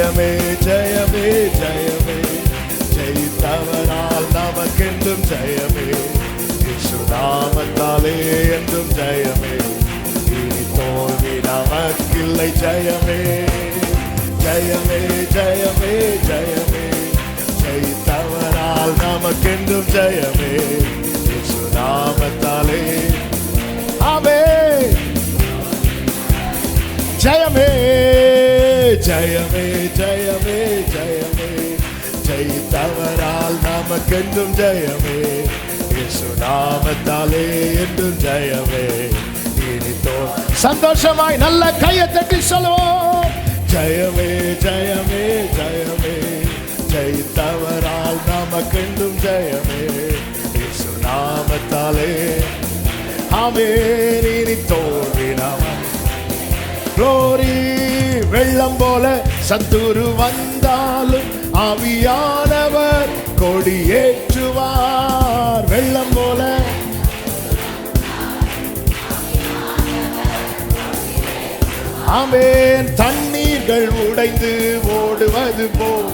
ஜெயமே ஜெயமே ஜெயமே, ஜெயித்தவரால் நமக்கென்றும் ஜெயமே, இயேசு நாமத்தாலே என்றும் ஜெயமே, இனி தோல்வி நமக்கில்லை. ஜெயமே ஜெயமே ஜெயமே ஜெயமே, ஜெயித்தவரால் நமக்கென்றும் ஜெயமே, இயேசு நாமத்தாலே. ஆமென். ஜெயமே ஜெயமே ஜெயமே ஜெயமே, ஜெயித்தவரால் நமக்கென்றும் ஜெயமே, இயேசு நாமத்தாலே என்றும் ஜெயமே, இனி சந்தோஷமாய் நல்ல கையை தட்டி சொல்லுவோம். ஜெயமே ஜெயமே ஜெயமே, ஜெயித்தவரால் நமக்கென்றும் ஜெயமே, இயேசு நாமத்தாலே. ஆமென். இனி தோல்வி நமக்கு. Glory. வெள்ளம் போல சத்துரு வந்தாலும் ஆவியானவர் கொடியேற்றுவார். வெள்ளம் போல ஆமென். தண்ணீர்கள் உடைந்து ஓடுவது போல்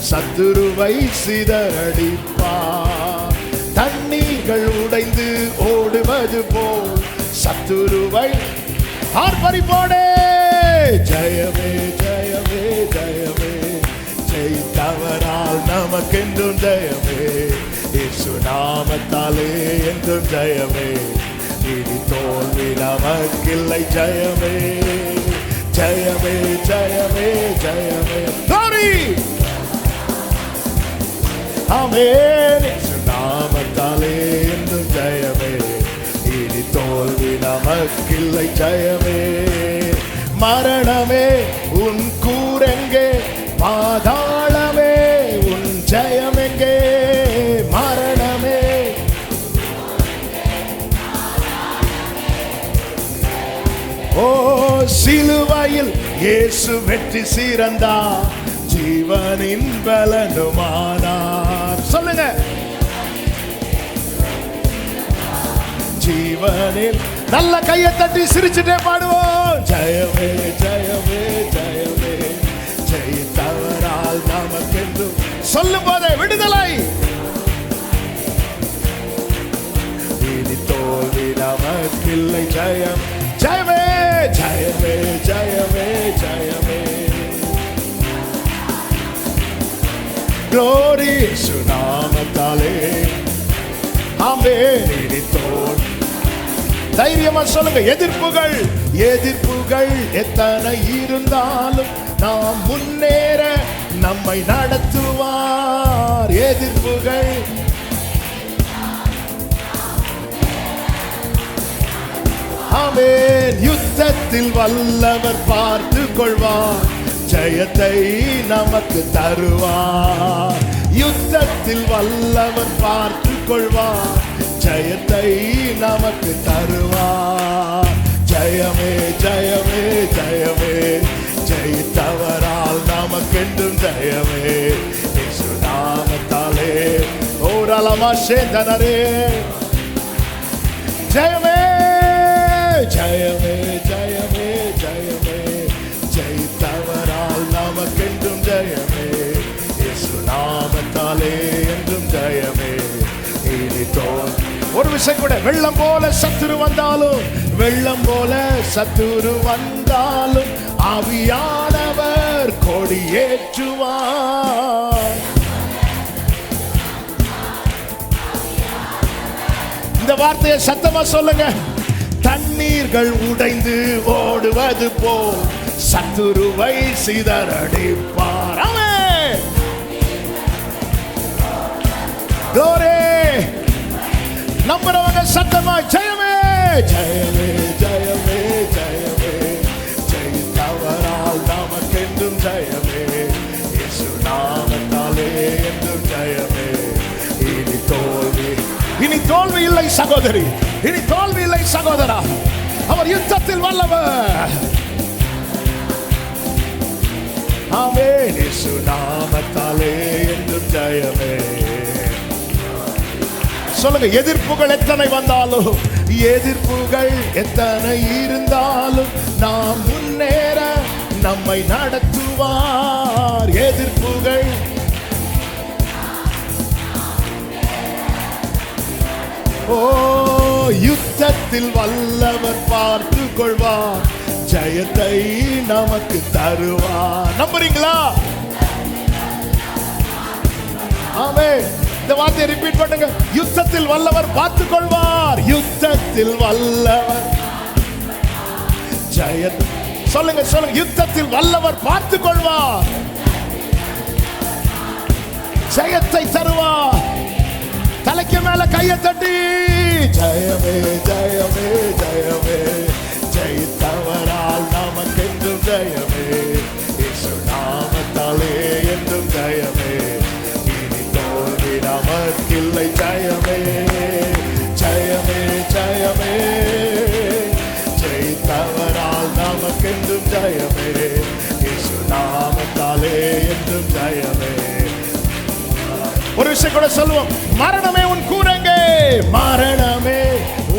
சத்துருவை சிதறடிப்பார். தண்ணீர்கள் உடைந்து ஓடுவது போல் சத்துருவை ஆர்ப்பரிப்போடே. ஜெயமே ஜெயமே ஜெயமே, ஜெயித்தவரால் நமக்கென்றும் ஜெயமே, இயேசு நாமத்தாலே என்றும் ஜெயமே, இனி தோல்வி நமக்கில்லை. ஜெயமே ஜெயமே ஜெயமே ஜெயமே. Glory. ஆமென். இயேசு நாமத்தாலே என்றும் ஜெயமே, இனி தோல்வி நமக்கில்லை. ஜெயமே. மரணமே உன் கூரெங்கே, பாதாளமே உன் ஜெயமெங்கே. மரணமே ஓ சிலுவையில் இயேசு வெற்றி சிறந்தார், ஜீவனின் பலனுமானார். சொல்லுங்க. ஜீவனில் நல்ல கையை தட்டி சிரிச்சுட்டே பாடுவோம். ஜெயமே ஜெயமே ஜெயமே, ஜெயித்தவரால் நமக்கென்றும். சொல்லும் போதே விடுதலை. இனி தோல்வி நமக்கில்லை. ஜெயம் ஜெயமே ஜெயமே ஜெயமே ஜெயமே. Glory. இயேசு நாமத்தாலே. ஆமென். இனி தோல்வி. தைரியமா சொல்லுங்க. எதிர்ப்புகள் எதிர்ப்புகள் எத்தனை இருந்தாலும் நாம் முன்னேற நம்மை நடத்துவார். எதிர்ப்புகள் ஆமென். யுத்தத்தில் வல்லவர் பார்த்து கொள்வார், ஜெயத்தை நமக்கு தருவார். யுத்தத்தில் வல்லவர் பார்த்து கொள்வார், ஜெயத்தை நமக்கு தருவார். ஜெயமே ஜெயமே ஜெயமே, ஜெயித்தவரால் நமக்கென்றும் ஜெயமே, இயேசு நாமத்தாலே. ஓரலமா சேந்தனரே. ஜெயமே ஜெயமே ஜெயமே ஜெயமே, ஜெயித்தவரால் நமக்கென்றும் ஜெயமே, இயேசு நாமத்தாலே என்றும் ஜெயமே, இனி தோல்வி. ஒரு விஷயம் கூட. வெள்ளம் போல சத்துரு வந்தாலும், வெள்ளம் போல சத்துரு வந்தாலும் ஆவியானவர் கொடியேற்றுவார். இந்த வார்த்தையை சத்தமா சொல்லுங்க. தண்ணீர்கள் உடைந்து ஓடுவது போல் சத்துருவை சிதறடிப்பார். ஆமென். Glory. நம்புறவங்க சத்தமா ஜெயமே ஜெயமே ஜெயமே ஜெயமே, ஜெயித்தவரால் நமக்கென்றும் ஜெயமே, இயேசு நாமத்தாலே என்றும் ஜெயமே, இனி தோல்வி. இனி தோல்வி இல்லை சகோதரி, இனி தோல்வி இல்லை சகோதரா. அவர் யுத்தத்தில் வல்லவர். ஆமென். இயேசு நாமத்தாலே என்றும் ஜெயமே. சொல்லுங்க. எதிர்ப்புகள் எத்தனை வந்தாலும், எதிர்ப்புகள் எத்தனை இருந்தாலும் நாம் முன்னேற நம்மை நடத்துவார். எதிர்ப்புகள் ஓ யுத்தத்தில் வல்லவர் பார்த்து கொள்வார். ஜெயத்தை நமக்கு தருவார். நம்புறீங்களா? ஆமென். இந்த வார்த்தையை ரிப்பீட் பண்ணுங்க. யுத்தத்தில் வல்லவர் பார்த்து கொள்வார். யுத்தத்தில் வல்லவர் ஜெயத்தை சொல்லுங்க சொல்லுங்க. யுத்தத்தில் வல்லவர் பார்த்து கொள்வார். ஜெயத்தை தருவார். தலைக்கு மேல கையை தட்டி ஜெயமே ஜெயமே ஜெயமே, ஜெயித்தவரால் நமக்கென்றும் ஜெயமே, இயேசு நாமத்தாலே என்றும் ஜெயமே, இனி தோல்வி நமக்கில்லை. ஜெயமே ஜெயமே ஜெயமே, ஜெயித்தவரால் நமக்கென்றும் ஜெயமே, இயேசு நாமத்தாலே என்றும் ஜெயமே. ஒரு விஷயம் கூட சொல்லுவோம். மரணமே உன் கூரங்கே, மரணமே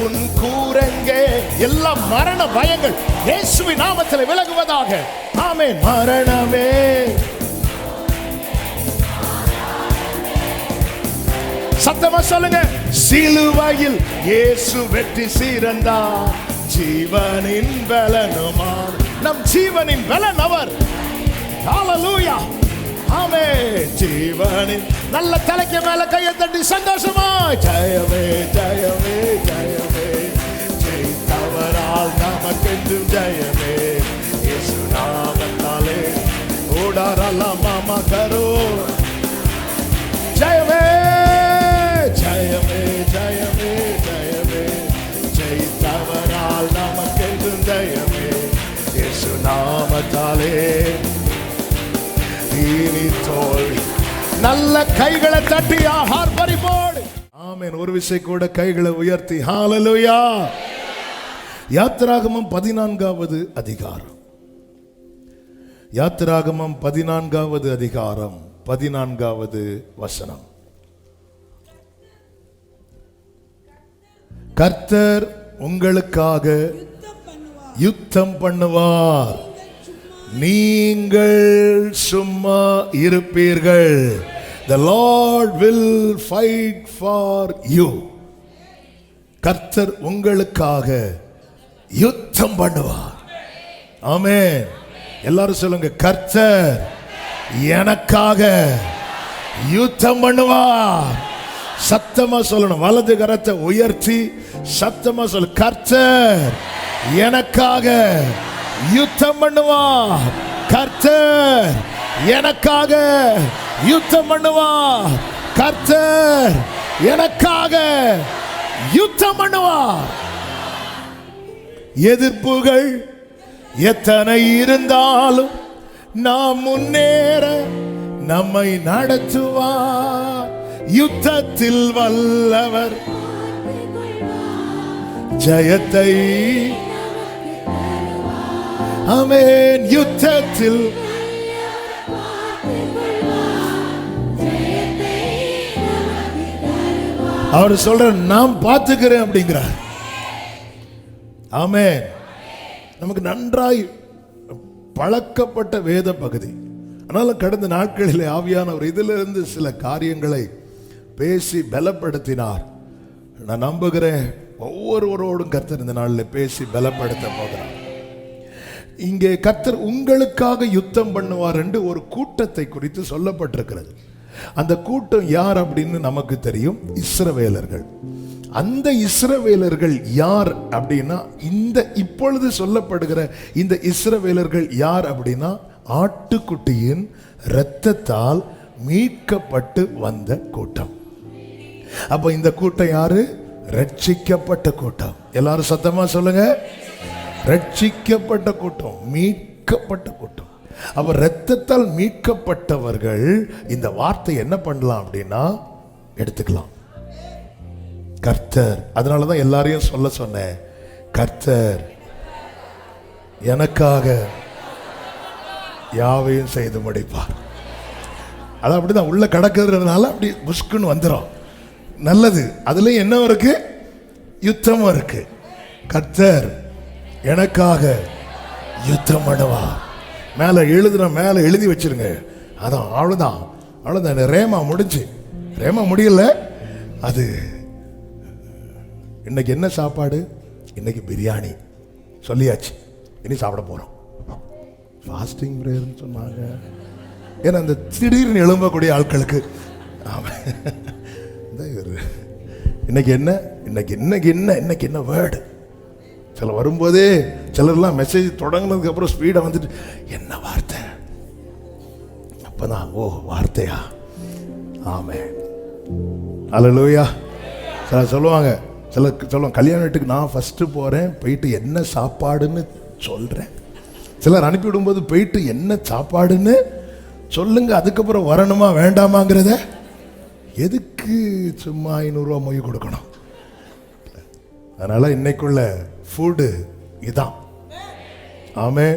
உன் கூரங்கே. எல்லா மரண பயங்கள் இயேசுவின் நாமத்தில் விலகுவதாக. ஆமென். மரணமே சத்தமா சொல்லுங்க. சிலுவையில் இயேசு வெற்றி சீரந்தார். ஜீவனின் பலனுமார். நம் ஜீவனின் பலன் அவர். ஹல்லேலூயா. ஆமென். ஜீவனின் நல்ல தலைக்கு மேல கையை தட்டி சந்தோஷமா ஜெயமே ஜெயமே ஜெயமே, ஜெயித்தவரால் நமக்கென்றும் ஜெயமே, இயேசு நாமத்தாலே ஓடாரலாம் மாமா கரோ. ஜெயமே ஜெயமே ஜெயமே ஜெயமே, ஜெயித்தவரால் நமக்கென்றும் ஜெயமே, இயேசு நாமத்தாலே இனி தோல்வி. நல்ல கைகளை தட்டி ஆஹார் பரிபோடு. ஆமென். ஒரு விஷயம் கூட கைகளை உயர்த்தி ஹல்லேலூயா. யாத்திராகமம் 14வது அதிகாரம். யாத்திராகமம் 14வது அதிகாரம் 14வது வசனம். கர்த்தர் உங்களுக்காக யுத்தம் பண்ணுவார், நீங்கள் சும்மா இருப்பீர்கள். The Lord will fight for you. கர்த்தர் உங்களுக்காக யுத்தம் பண்ணுவார். ஆமென். எல்லாரும் சொல்லுங்க. கர்த்தர் எனக்காக யுத்தம் பண்ணுவார். சத்தமா சொல்லணும். வலது கரத்தை உயர்த்தி சத்தமா சொல்லு. கர்த்தர் எனக்காக யுத்தம் பண்ணுவார். கர்த்தர் எனக்காக யுத்தம் பண்ணுவார். கர்த்தர் எனக்காக யுத்தம் பண்ணுவார். எதிர்ப்புகள் எத்தனை இருந்தாலும் நாம் முன்னேற நம்மை நடத்துவார். யுத்தத்தில் வல்லவர் ஜெயத்தை. ஆமென். யுத்தத்தில் அவர் சொல்ற நான் பார்த்துக்கிறேன் அப்படிங்கிறார். ஆமென். நமக்கு நன்றாய் பழக்கப்பட்ட வேத பகுதி. ஆனாலும் கடந்த நாட்களில் ஆவியானவர் இதிலிருந்து சில காரியங்களை பேசி பலப்படுத்தினார். நான் நம்புகிறேன் ஒவ்வொருவரோடும் கர்த்தர் இந்த நாளில் பேசி பலப்படுத்த போகிறார். இங்கே கர்த்தர் உங்களுக்காக யுத்தம் பண்ணுவார் என்று ஒரு கூட்டத்தை குறித்து சொல்லப்பட்டிருக்கிறது. அந்த கூட்டம் யார் அப்படின்னு நமக்கு தெரியும். இஸ்ரவேலர்கள். அந்த இஸ்ரவேலர்கள் யார் அப்படின்னா, இந்த இப்பொழுது சொல்லப்படுகிற இந்த இஸ்ரவேலர்கள் யார் அப்படின்னா, ஆட்டுக்குட்டியின் இரத்தத்தால் மீட்கப்பட்டு வந்த கூட்டம். அப்ப இந்த கூட்டம் யாரு? ரட்சிக்கப்பட்ட கூட்டம். எல்லாரும் சத்தமா சொல்லுங்க. ரட்சிக்கப்பட்ட கூட்டம், மீட்கப்பட்ட கூட்டம். அப்ப இரத்தத்தால் மீட்கப்பட்டவர்கள் இந்த வார்த்தை என்ன பண்ணலாம் அப்படின்னா எடுத்துக்கலாம். கர்த்தர். அதனாலதான் எல்லாரையும் சொல்ல சொன்னேன். கர்த்தர் எனக்காக யாவையும் செய்து முடிப்பார். அது அப்படிதான் உள்ள கடக்கிறதுனால அப்படி புஷ்குன்னு வந்துடும். நல்லது. அதுல என்ன இருக்கு? யுத்தமும் இருக்கு. கர்த்தர் எனக்காக யுத்தம் பண்ணுவார். மேலே எழுதி வச்சிருங்க. அதான் அவ்வளோதான் ரேமா முடிஞ்சு. ரேமா முடியல. அது இன்னைக்கு என்ன சாப்பாடு? இன்னைக்கு பிரியாணி சொல்லியாச்சு. இனி சாப்பிட போகிறோம். ஃபாஸ்டிங் பிரேயர்னு சொன்னாங்க. ஏன்னா அந்த திடீர்னு எழும்பக்கூடிய ஆட்களுக்கு இன்னைக்கு என்ன வேர்டு சில வரும்போதே சிலர்லாம் மெசேஜ் தொடங்கினதுக்கு அப்புறம் ஸ்பீடா வந்துட்டு என்ன வார்த்தை? அப்பதான் ஓ வார்த்தையா? ஆமென் அல்லேலூயா. சில சொல்லுவாங்க கல்யாண வீட்டுக்கு நான் ஃபர்ஸ்ட் போறேன், போயிட்டு என்ன சாப்பாடுன்னு சொல்றேன். சிலர் அனுப்பி விடும்போது போயிட்டு என்ன சாப்பாடுன்னு சொல்லுங்க, அதுக்கப்புறம் வரணுமா வேண்டாமாங்கிறத எதுக்கு சும்மா 500 ரூபா மொய் கொடுக்கணும்? அதனால இன்னைக்குள்ள ஃபுட்டு இதான். ஆமென்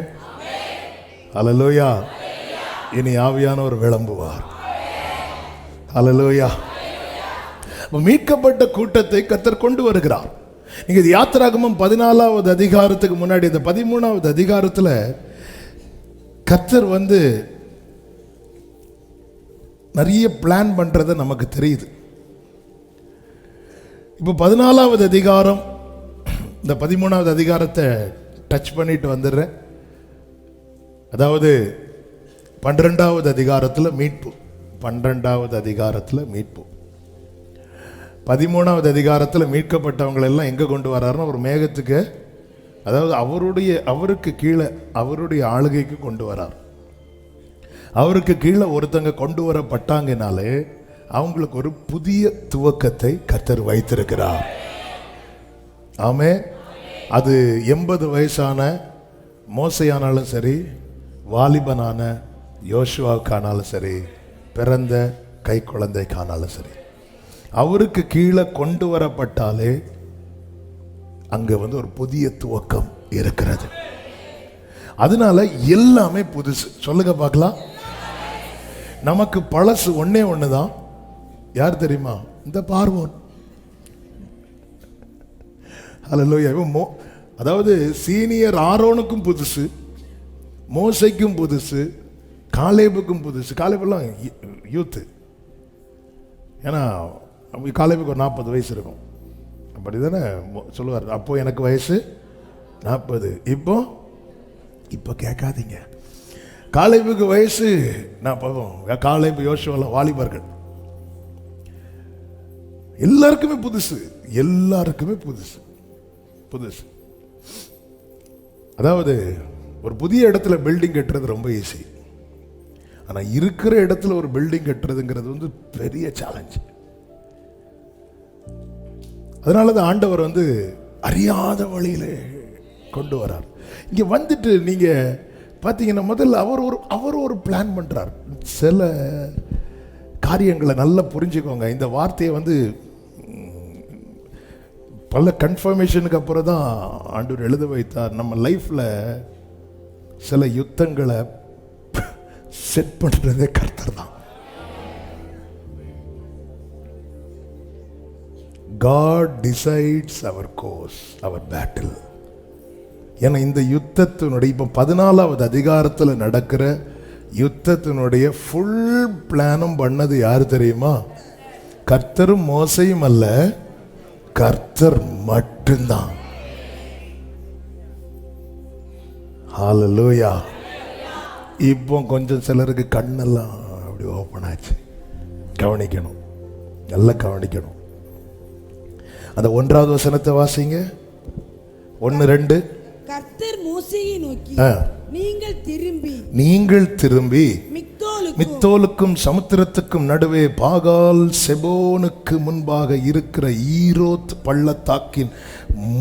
அல்லேலூயா. இனி ஆவியானவர் விளம்புவார். அல்லேலூயா. மீட்கப்பட்ட கூட்டத்தை கர்த்தர் கொண்டு வருகிறார். நீங்க யாத்திராகமம் 14வது அதிகாரத்துக்கு முன்னாடி இந்த 13வது அதிகாரத்துல கர்த்தர் நிறைய பிளான் பண்றத நமக்கு தெரியுது. இப்போ 14வது அதிகாரம், இந்த 13வது அதிகாரத்தை டச் பண்ணிட்டு வந்துடுறேன். அதாவது 12வது அதிகாரத்தில் மீட்பு, 12வது அதிகாரத்தில் மீட்பு. 13வது அதிகாரத்தில் மீட்கப்பட்டவங்களை எல்லாம் எங்கே கொண்டு வர்றாருன்னா ஒரு மேகத்துக்கு, அதாவது அவருக்கு கீழே அவருடைய ஆளுகைக்கு கொண்டு வரார். அவருக்கு கீழே ஒருத்தங்க கொண்டு வரப்பட்டாங்கனாலே அவங்களுக்கு ஒரு புதிய துவக்கத்தை கர்த்தர் வைத்திருக்கிறார். ஆமே. அது 80 வயசான மோசையானாலும் சரி, வாலிபனான யோசுவாவுக்கானாலும் சரி, பிறந்த கை குழந்தைக்கானாலும் சரி, அவருக்கு கீழே கொண்டு வரப்பட்டாலே அங்க ஒரு புதிய துவக்கம் இருக்கிறது. அதனால எல்லாமே புதுசு. சொல்லுங்க பார்க்கலாம். நமக்கு பழசு ஒன்னே ஒண்ணுதான். யார் தெரியுமா? இந்த பார்வோன். அல்லேலூயா. அதாவது சீனியர் ஆரோனுக்கும் புதுசு, மோசைக்கும் புதுசு, காலேபுக்கும் புதுசு. காலேபெல்லாம் யூத்து. ஏன்னா காலேபுக்கு ஒரு 40 வயசு இருக்கும். அப்படி தானே சொல்லுவார். அப்போ எனக்கு வயசு 40. இப்போ கேட்காதீங்க. காலேபுக்கு வயசு 40. காலேபு யோசுவா வாலிபர்கள். எல்லாருக்குமே புதுசு, எல்லாருக்குமே புதுசு புதுசு. அதாவது ஒரு புதிய இடத்துல பில்டிங் கட்டுறது ரொம்ப ஈஸி. ஆனா இருக்கிற இடத்துல ஒரு பில்டிங் கட்டுறதுங்கிறது பெரிய சேலஞ்ச். அதனாலதான் ஆண்டவர் அறியாத வழியில கொண்டு வரார். இங்க வந்துட்டு நீங்க பாத்தீங்கன்னா முதல்ல அவர் ஒரு பிளான் பண்றார். சில காரியங்களை நல்லா புரிஞ்சுக்கோங்க. இந்த வார்த்தையை பல கன்ஃபர்மேஷனுக்கு அப்புறம் தான் ஆண்டவர் எழுத வைத்தார். நம்ம லைஃப்ல சில யுத்தங்களை செட் பண்றதே கர்த்தர் தான். God decides our course, our battle. ஏன்னா இந்த யுத்தத்தினுடைய இப்போ 14வது அதிகாரத்தில் நடக்கிற யுத்தத்தினுடைய ஃபுல் பிளானும் பண்ணது யாரு தெரியுமா? கர்த்தரும் மோசையும் அல்ல, கர்த்தர் மட்டும்தான். ஹல்லேலூயா. இப்போ கொஞ்சம் சிலருக்கு கண்ணெல்லாம் அப்படி ஓப்பன் ஆச்சு. கவனிக்கணும், நல்லா கவனிக்கணும். அந்த 1வது வசனத்தை வாசிங்க. 1-2. கர்த்தர் மோசேயை நோக்கி, நீங்கள் திரும்பி மித்தோலுக்கும் சமுத்திரத்துக்கும் நடுவே பாகால் செபோனுக்கு முன்பாக இருக்கிற ஈரோத் பள்ளத்தாக்கின்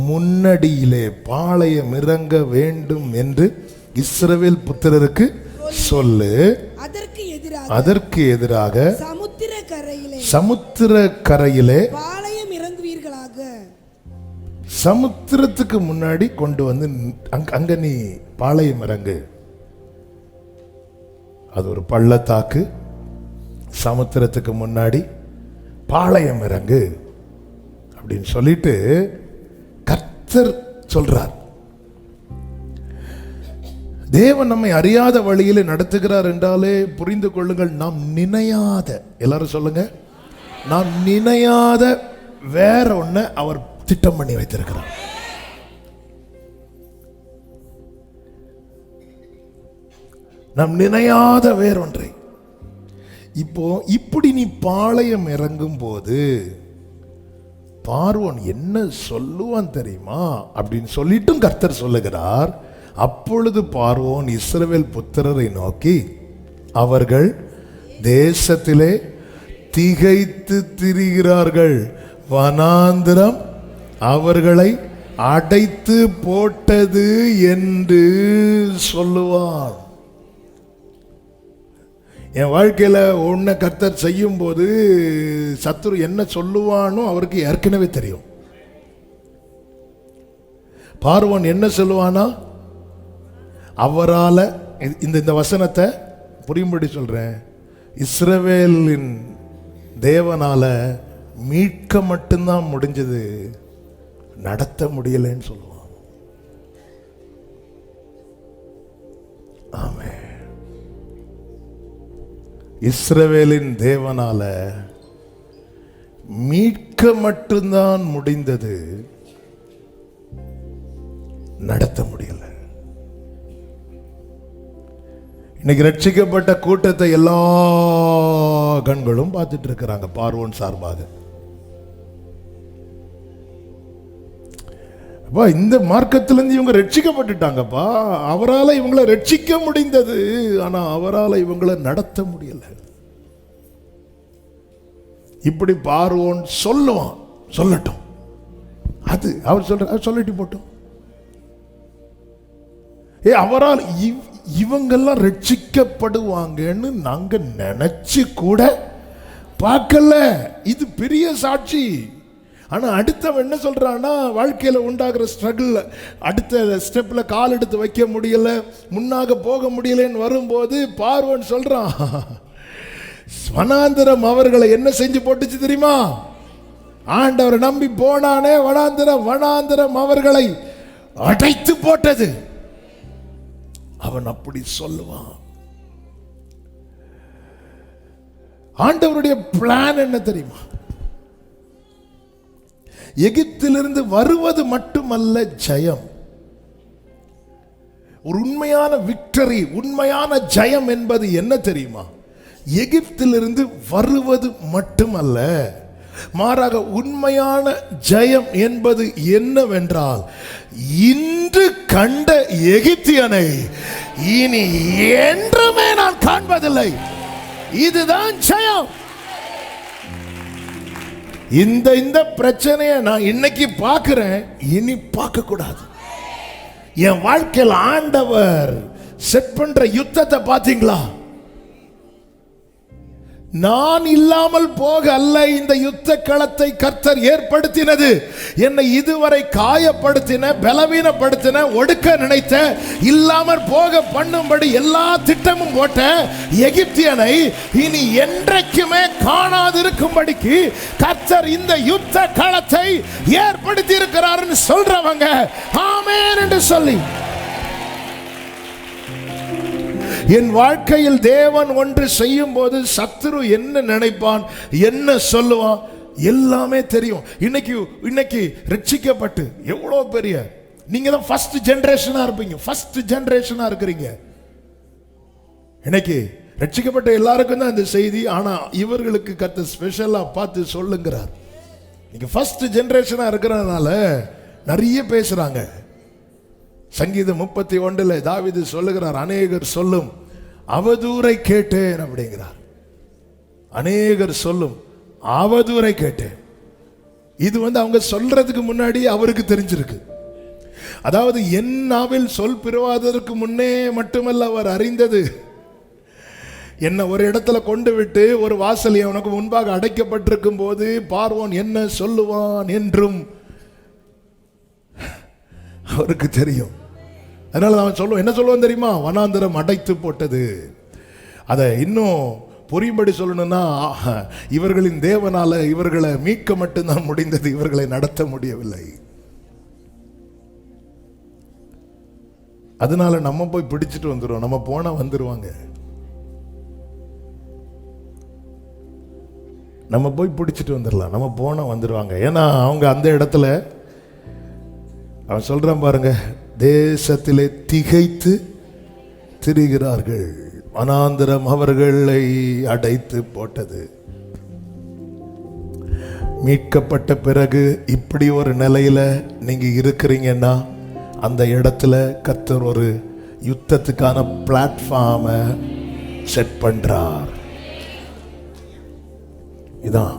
முன்னடியிலே பாளையம் இறங்க வேண்டும் என்று இஸ்ரவேல் புத்திரருக்கு சொல்லு. அதற்கு எதிராக சமுத்திர கரையிலே பாளையம் இறங்குவீர்களாக. சமுத்திரத்துக்கு முன்னாடி கொண்டு அங்க நீ பாளையம் இறங்கு. அது ஒரு பள்ளத்தாக்கு. சமுத்திரத்துக்கு முன்னாடி பாளையம் இறங்கு அப்படின்னு சொல்லிட்டு கர்த்தர் சொல்றார். தேவன் நம்மை அறியாத வழியிலே நடத்துகிறார் என்றாலே புரிந்து கொள்ளுங்கள், நாம் நினையாத, எல்லாரும் சொல்லுங்க, நாம் நினையாத வேற ஒண்ண அவர் திட்டம் பண்ணி வைத்திருக்கிறார். நாம் நினையாத வேறொன்றை. இப்போ இப்படி நீ பாளையம் இறங்கும் போது பார்வோன் என்ன சொல்லுவான் தெரியுமா அப்படின்னு சொல்லிட்டும் கர்த்தர் சொல்லுகிறார். அப்பொழுது பார்வோன் இஸ்ரவேல் புத்திரரை நோக்கி, அவர்கள் தேசத்திலே திகைத்து திரிகிறார்கள், வனாந்திரம் அவர்களை அடைத்து போட்டது என்று சொல்லுவான். என் வாழ்க்கையில் ஒன்றை கர்த்தர் செய்யும் போது சத்துரு என்ன சொல்லுவானோ அவருக்கு ஏற்கனவே தெரியும். பார்வோன் என்ன சொல்லுவானா, அவரால் இந்த வசனத்தை புரியும்படி சொல்றேன், இஸ்ரவேலின் தேவனால மீட்க மட்டும்தான் முடிஞ்சது, நடத்த முடியலைன்னு சொல்லுவான். ஆமென். இஸ்ரவேலின் தேவனால மீட்க மட்டும்தான் முடிந்தது, நடத்த முடியல. இன்னைக்கு ரட்சிக்கப்பட்ட கூட்டத்தை எல்லா கண்களும் பார்த்துட்டு இருக்கிறாங்க பார்வோன் சார்பாக. அப்பா, இந்த மார்க்கத்திலிருந்து இவங்க ரட்சிக்கப்பட்டுட்டாங்கப்பா, அவரால் இவங்களை ரட்சிக்க முடிந்தது, ஆனா அவரால் இவங்களை நடத்த முடியல. இப்படி பார்வோன் சொல்லுவான், சொல்லட்டும், அது அவர் சொல்ற சொல்லிட்டு போட்டோம். அவரால் இவங்கெல்லாம் ரட்சிக்கப்படுவாங்கன்னு நாங்க நினைச்சு கூட பார்க்கல. இது பெரிய சாட்சி. ஆனா அடுத்தவன் என்ன சொல்றான்னா, வாழ்க்கையில உண்டாகிற ஸ்ட்ரகிள், அடுத்த ஸ்டெப்ல கால் எடுத்து வைக்க முடியல, முன்னாக போக முடியலன்னு வரும்போது பார்வோன் சொல்றான், வனாந்திரம் அவர்களை என்ன செஞ்சு போட்டுச்சு தெரியுமா? ஆண்டவரை நம்பி போனானே வனாந்திரம் அவர்களை அடைத்து போட்டது. அவன் அப்படி சொல்லுவான். ஆண்டவருடைய பிளான் என்ன தெரியுமா? எகிப்திலிருந்து வருவது மட்டுமல்ல ஜெயம். ஒரு உண்மையான விக்டரி, உண்மையான ஜெயம் என்பது என்ன தெரியுமா? எகிப்திலிருந்து வருவது மட்டுமல்ல, மாறாக உண்மையான ஜெயம் என்பது என்னவென்றால், இன்று கண்ட எகிப்தியனை இனி என்றுமே நான் காண்பதில்லை. இதுதான் ஜெயம். இந்த பிரச்சனையை நான் இன்னைக்கு பார்க்கிறேன், இனி பார்க்க கூடாது. என் வாழ்க்கையில் ஆண்டவர் செட் பண்ற யுத்தத்தை பார்த்தீங்களா? நான் இல்லாமல் போக அல்ல இந்த யுத்த களத்தை கர்த்தர் ஏற்படுத்தினது. என்னை இதுவரை காயப்படுத்தின, பலவீனப்படுத்தின, ஒடுக்க நினைத்த, இல்லாமல் போக பண்ணும்படி எல்லா திட்டமும் போட்ட எகிப்தியனை இனி என்றைக்குமே காணாதிருக்கும்படிக்கு கர்த்தர் இந்த யுத்த களத்தை ஏற்படுத்தி இருக்கிறார்னு சொல்றவங்க ஆமென் என்று சொல்லி, என் வாழ்க்கையில் தேவன் ஒன்று செய்யும் போது சத்துரு என்ன நினைப்பான், என்ன சொல்லுவான், எல்லாமே தெரியும். இன்னைக்கு ரட்சிக்கப்பட்டு எவ்வளோ பெரிய, நீங்க தான் ஃபர்ஸ்ட் ஜெனரேஷனா இருப்பீங்க, ஃபர்ஸ்ட் ஜெனரேஷனா இருக்கிறீங்க. இன்னைக்கு ரட்சிக்கப்பட்ட எல்லாருக்கும் தான் இந்த செய்தி. ஆனா இவர்களுக்கு கர்த்தர் ஸ்பெஷலா பார்த்து சொல்லுங்கிறார். நீங்க ஃபர்ஸ்ட் ஜெனரேஷனா இருக்கிறதுனால நிறைய பேசுறாங்க. சங்கீதம் 31 தாவீது சொல்லுகிறார், அநேகர் சொல்லும் அவதூறை கேட்டேன் அப்படிங்கிறார். அநேகர் சொல்லும் அவதூறை கேட்டேன். இது அவங்க சொல்றதுக்கு முன்னாடி அவருக்கு தெரிஞ்சிருக்கு. அதாவது என் நாவில் சொல் பிறவாததற்கு முன்னே மட்டுமல்ல அவர் அறிந்தது. என்ன ஒரு இடத்துல கொண்டு விட்டு ஒரு வாசல் அவனுக்கு முன்பாக அடைக்கப்பட்டிருக்கும் போது பார்வோன் என்ன சொல்லுவான் என்றும் அவருக்கு தெரியும். அதனால அவன் சொல்லுவான், என்ன சொல்லுவான் தெரியுமா? வனாந்திரம் அடைத்து போட்டது. அதை இன்னும் புரியும்படி சொல்லணும்னா, இவர்களின் தேவனால இவர்களை மீட்க மட்டும்தான் முடிந்தது, இவர்களை நடத்த முடியவில்லை. அதனால நம்ம போய் பிடிச்சிட்டு வந்துடுவோம். நம்ம போனா வந்துருவாங்க. நம்ம போய் பிடிச்சிட்டு வந்துடலாம், நம்ம போனா வந்துடுவாங்க. ஏன்னா அவங்க அந்த இடத்துல அவன் சொல்றான் பாருங்க, தேசத்திலே திகைத்து திரிகிறார்கள், வனாந்திரம் அவர்களை அடைத்து போட்டது. மீட்கப்பட்ட பிறகு இப்படி ஒரு நிலையில நீங்க இருக்கிறீங்கன்னா அந்த இடத்துல கர்த்தர் ஒரு யுத்தத்துக்கான பிளாட்ஃபார்மை செட் பண்றார். இதான்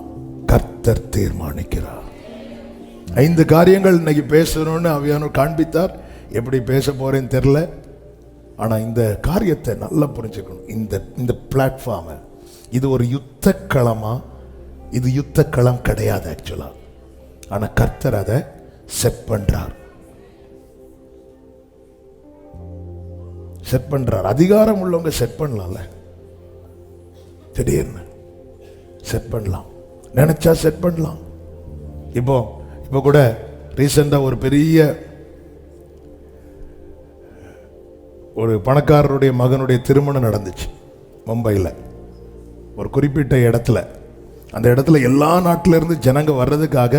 கர்த்தர் தீர்மானிக்கிறார். 5 காரியங்கள் இன்னைக்கு பேசணும்னு ஆவியானவர் காண்பித்தார். எப்படி பேச போறேன்னு தெரியல. ஆனா இந்த காரியத்தை நல்லா புரிஞ்சுக்கணும். இந்த பிளாட்ஃபார்மை, இது ஒரு யுத்த களமா? இது யுத்த களம் கிடையாது ஆக்சுவலா. ஆனா கர்த்தர் அதை செட் பண்றார். செட் பண்றார். அதிகாரம் உள்ளவங்க செட் பண்ணலாம்ல, திடீர்னு செட் பண்ணலாம், நினைச்சா செட் பண்ணலாம். இப்போ கூட ரீசெண்டா ஒரு பெரிய ஒரு பணக்காரருடைய மகனுடைய திருமணம் நடந்துச்சு மும்பையில், ஒரு குறிப்பிட்ட இடத்துல. அந்த இடத்துல எல்லா நாட்டில இருந்து ஜனங்க வர்றதுக்காக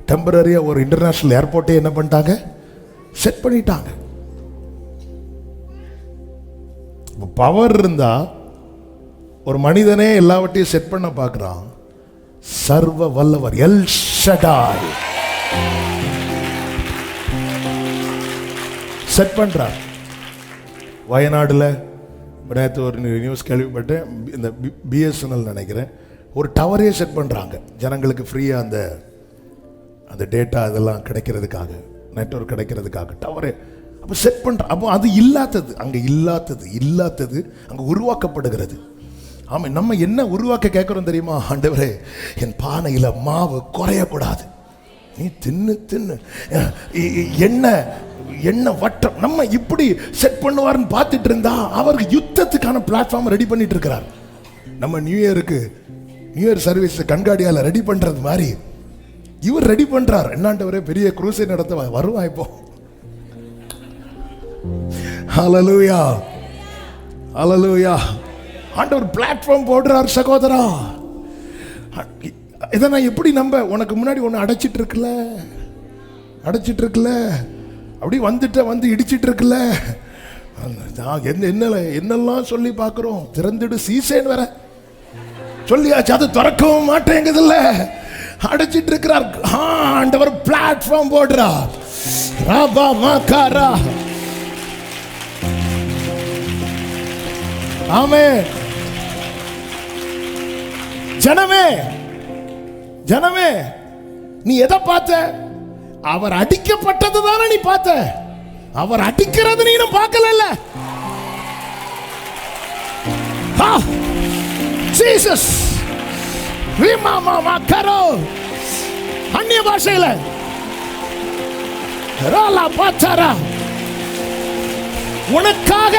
டெம்பரரியா ஒரு இன்டர்நேஷனல் ஏர்போர்ட்டே என்ன பண்ணிட்டாங்க, செட் பண்ணிட்டாங்க. பவர் இருந்தா ஒரு மனிதனே எல்லாவற்றையும் செட் பண்ண பார்க்கிறான். சர்வ வல்லவர் எல் ஷடாய் செட் பண்றார். வயநாடுல நேற்று ஒரு நியூஸ் கேள்விப்பட்டேன். இந்த பிஎஸ்என்எல் நினைக்கிறேன், ஒரு டவரே செட் பண்றாங்க ஜனங்களுக்கு ஃப்ரீயா அந்த டேட்டா இதெல்லாம் கிடைக்கிறதுக்காக, நெட்வொர்க் கிடைக்கிறதுக்காக டவரே அப்போ செட் பண்ற. அப்போ அது இல்லாதது அங்கே உருவாக்கப்படுகிறது. ஆமாம், நம்ம என்ன உருவாக்க கேட்குறோம் தெரியுமா? ஆண்டவரே, என் பானையில் மாவு குறையக்கூடாது, நீ தின்னு என்ன வட்டம். நம்ம இப்படி செட் பண்ணுவார்னு பார்த்துட்டு இருந்தா அவருக்கு யுத்தத்துக்கான பிளாட்ஃபார்ம் ரெடி பண்ணிட்டு இருக்கிறார். நம்ம நியூ இயர் சர்வீஸ் கண்காடியால ரெடி பண்றது மாதிரி இவர் ரெடி பண்றார். என்னாண்டவரே, பெரிய குரூசை நடத்த வருவான் இப்போ. ஹல்லேலூயா, ஹல்லேலூயா. ஆண்டவர் பிளாட்ஃபார்ம் போடுறார் சகோதரா. இதை நான் எப்படி நம்ப? உனக்கு முன்னாடி ஒன்று அடைச்சிட்டு இருக்குல்ல, அப்படி வந்து இடிச்சிட்டு இருக்குல்ல. என்னெல்லாம் சொல்லி பார்க்கிறோம். திறந்துடு சீசேன் வர சொல்லியாச்சு, அது திறக்கவும் மாட்டேங்குதுல்ல, அடைச்சிட்டு இருக்கிறார். ஆண்டவர் பிளாட்ஃபார்ம் போடுறார். ராபா மாகாரா. ஆமென். ஜனமே, நீ எதை பார்த்த? அவர் அடிக்கப்பட்டது தானே நீ பார்த்த. அவர் அடிக்கிறது நீ பார்க்கல. ஜீசஸ் விமாமா கரோ அந்நிய பாஷையில ராலா பாச்சாரா. உனக்காக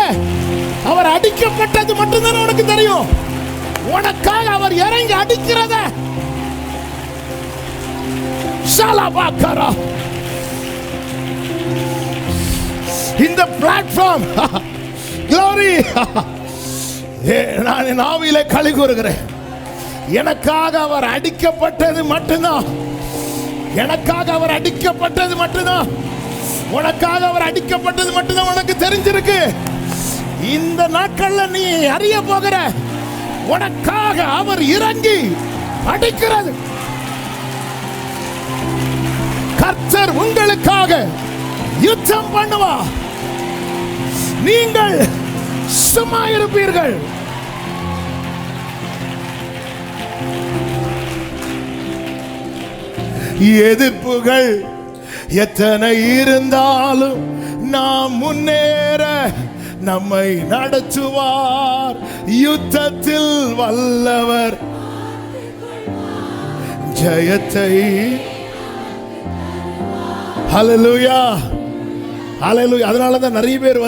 அவர் அடிக்கப்பட்டது மட்டும்தானே உனக்கு தெரியும். உனக்காக அவர் இறங்கி அடிக்கிறத ஷாலாபாக்கரா. இந்த பிளாட்ஃபார்ம் glory. நான் என் ஆவியிலே களி கூறுகிறேன். எனக்காக அவர் அடிக்கப்பட்டது மட்டும்தான். எனக்காக அவர் அடிக்கப்பட்டது மட்டும்தான். உனக்காக அவர் அடிக்கப்பட்டது மட்டும்தான் உனக்கு தெரிஞ்சிருக்கு. இந்த நாட்கள்ல நீ அறிய போகிற, உனக்காக அவர் இறங்கி அடிக்கிறது. கர்த்தர் உங்களுக்காக யுத்தம் பண்ணுவா. நீங்கள் சும்மா இருப்பீர்கள். எதிர்ப்புகள் எத்தனை இருந்தாலும் நாம் முன்னேற நம்மை நடத்துவார். யுத்தத்தில் வல்லவர் ஜெயத்தை. ஹல்லேலூயா, ஹல்லேலூயா. அதனால தான் நிறைய பேர்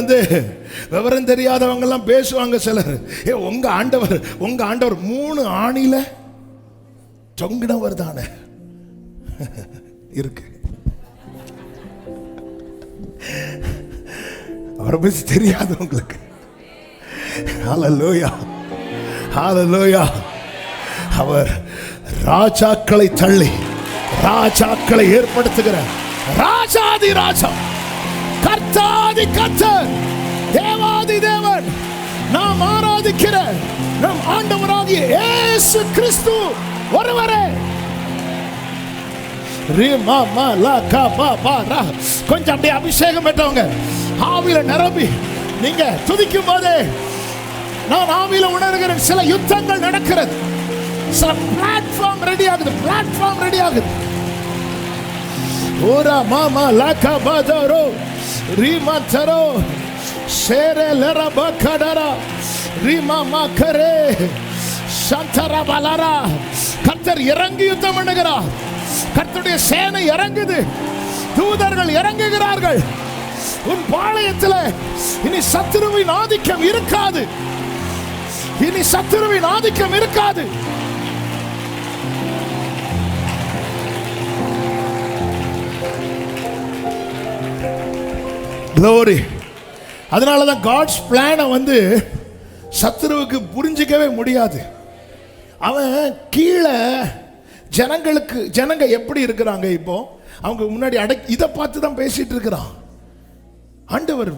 விவரம் தெரியாதவங்க எல்லாம் பேசுவாங்க. சிலர், உங்க ஆண்டவர் 3 ஆணில தொங்கினவர் தானே இருக்கு. அவரை பற்றி தெரியாது உங்களுக்கு. ஹல்லேலூயா, ஹல்லேலூயா. அவர் ராஜாக்களை தள்ளி ராஜாக்களை ஏற்படுத்துகிற ராஜாதி ராஜா, கர்த்தாதி கர்த்தர், தேவாதி தேவன், நாம் ஆராதிக்கிற நம் ஆண்டவராகிய இயேசு கிறிஸ்து ஒருவரே. கொஞ்சம் அப்படியே அபிஷேகம் பெற்றவங்க ஆவியில நிரம்பி நீங்க துதிக்கும் போதே நான் ஆவியில உணர்கிறேன். சில யுத்தங்கள் நடக்கிறது, சில பிளாட்ஃபார்ம் ரெடி ஆகுது, பிளாட்ஃபார்ம் ரெடி ஆகுது. ஓரா மாமா லாக்கா பாதரோ ரீமா தரோ ஷேரே லரா பக்கடரா ரீமா மாக்கரே சந்தரா பலரா. கர்த்தர் இறங்கி யுத்தம் பண்ணுகிறார். கர்த்தருடைய சேனை இறங்குது, தூதர்கள் இறங்குகிறார்கள். உன் பாளையத்தில் இனி சத்துருவின் ஆதிக்கம் இருக்காது, இனி சத்துருவின் ஆதிக்கம் இருக்காது. Glory. அதனாலதான் காட்ஸ் பிளானை வந்து சத்துருவுக்கு புரிஞ்சிக்கவே முடியாது. அவன் கீழே ஜனங்க எப்படி இருக்கிறாங்க, இப்போ அவங்க முன்னாடி இதை பார்த்து தான் பேசிட்டு இருக்கிறான். ஆண்டவர்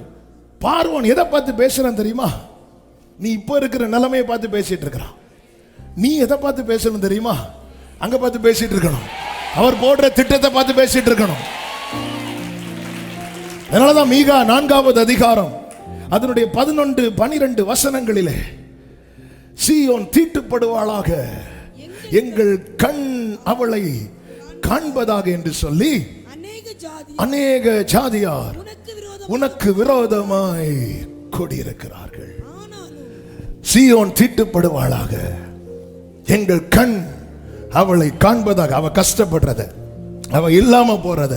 பார்வோன் எதை பார்த்து பேசுறான் தெரியுமா? நீ இப்போ இருக்கிற நிலைமையை பார்த்து பேசிட்டு இருக்கிறான். நீ எதை பார்த்து பேசணும் தெரியுமா? அங்க பார்த்து பேசிட்டு இருக்கணும். அவர் போடுற திட்டத்தை பார்த்து பேசிட்டு இருக்கணும். அதனாலதான் மீகா 4வது அதிகாரம் அதனுடைய 11-12 வசனங்களிலே சீயோன் தீட்டுப்படுவாளாக, எங்கள் கண் அவளை காண்பதாக என்று சொல்லி அநேக ஜாதியார் உனக்கு விரோதமாய் கூடியிருக்கிறார்கள். சீயோன் தீட்டுப்படுவாளாக, எங்கள் கண் அவளை காண்பதாக, அவ கஷ்டப்படுறத, அவ இல்லாம போறத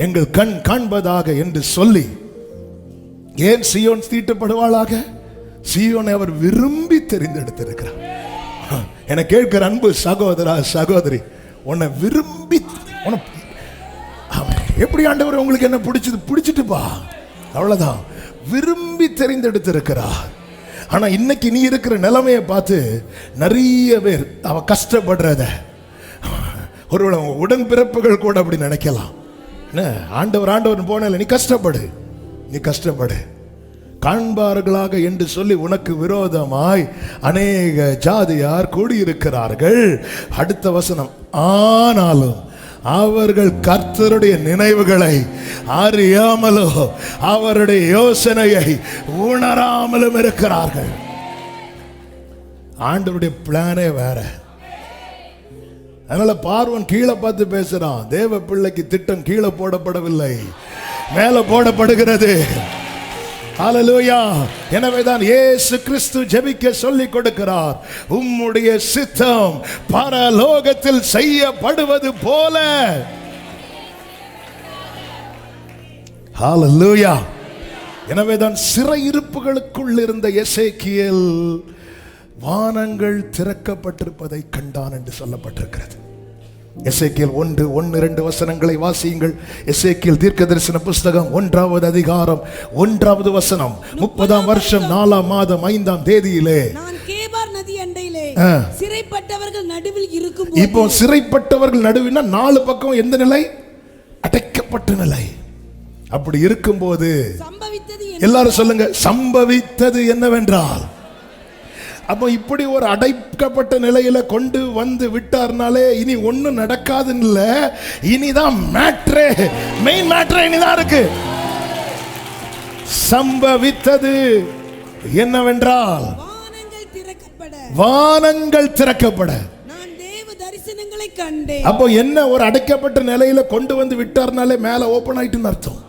எங்கள் கண் காண்பதாக என்று சொல்லி. ஏன் சீயோன் தீட்டுப்படுவாளாக? சீயோனை அவர் விரும்பி தெரிந்தெடுத்திருக்கிறார். என கேட்கிற அன்பு சகோதரா சகோதரி, உன்னை விரும்பி, எப்படி ஆண்டவர் உங்களுக்கு என்ன பிடிச்சிட்டுப்பா, அவ்வளவுதான். விரும்பி தெரிந்தெடுத்திருக்கிறார். ஆனா இன்னைக்கு நீ இருக்கிற நிலைமையை பார்த்து நிறைய பேர் அவ கஷ்டப்படுறத, ஒருவேளை உடன்பிறப்புகள் கூட அப்படி நினைக்கலாம். ஆண்டவர் போன நீ கஷ்டப்படு காண்பார்களாக என்று சொல்லி உனக்கு விரோதமாய் அநேக ஜாதியார் கூடியிருக்கிறார்கள். அடுத்த வசனம், ஆனாலும் அவர்கள் கர்த்தருடைய நினைவுகளை அறியாமலோ அவருடைய யோசனையை உணராமலும் இருக்கிறார்கள். ஆண்டவருடைய பிளானே வேற. அதனால பார்வன் கீழே பார்த்து பேசுறான். தேவ பிள்ளைக்கு திட்டம் கீழே போடப்படவில்லை, மேல போடப்படுகிறது. ஹல்லேலூயா. எனவேதான் இயேசு கிறிஸ்து ஜெபிக்க சொல்லிக் கொடுக்கிறார், உம்முடைய சித்தம் பரலோகத்தில் செய்யப்படுவது போல. ஹல்லேலூயா. எனவேதான் சிறையிருப்புகளுக்குள் இருந்த எசேக்கியேல் வானங்கள் திறக்கப்பட்டிருப்பதை கண்டான் என்று சொல்லப்பட்டிருக்கிறது. எசேக்கியேல் 1:1-2 வசனங்களை வாசியுங்கள். எசேக்கியேல் தீர்க்கதரிசன புஸ்தகம் 1வது அதிகாரம் 1வது வசனம். 30ஆம் வருஷம் 4ஆம் மாதம் 5ஆம் தேதியிலே நான் கேபார் நதி அண்டையிலே சிறைப்பட்டவர்கள் நடுவில் இருக்கும். இப்போ சிறைப்பட்டவர்கள் நடுவினா 4 பக்கம் எந்த நிலை? அடைக்கப்பட்ட நிலை. அப்படி இருக்கும்போது எல்லாரும் சொல்லுங்க, சம்பவித்தது என்னவென்றால், அப்போ இப்படி ஒரு அடைக்கப்பட்ட நிலையில கொண்டு வந்து விட்டார்னாலே இனி ஒன்னும் நடக்காதுன்னு இல்ல, இனிதான் மேட்ரே, மெயின் மேட்ரே இனிதான் இருக்கு. சம்பவித்தது என்னவென்றால் வானங்கள் திறக்கப்பட நான் தேவ தரிசனங்களை கண்டேன். அப்போ என்ன, ஒரு அடைக்கப்பட்ட நிலையில கொண்டு வந்து விட்டார்னாலே மேல ஓபன் ஆயிட்டுன்னு அர்த்தம்.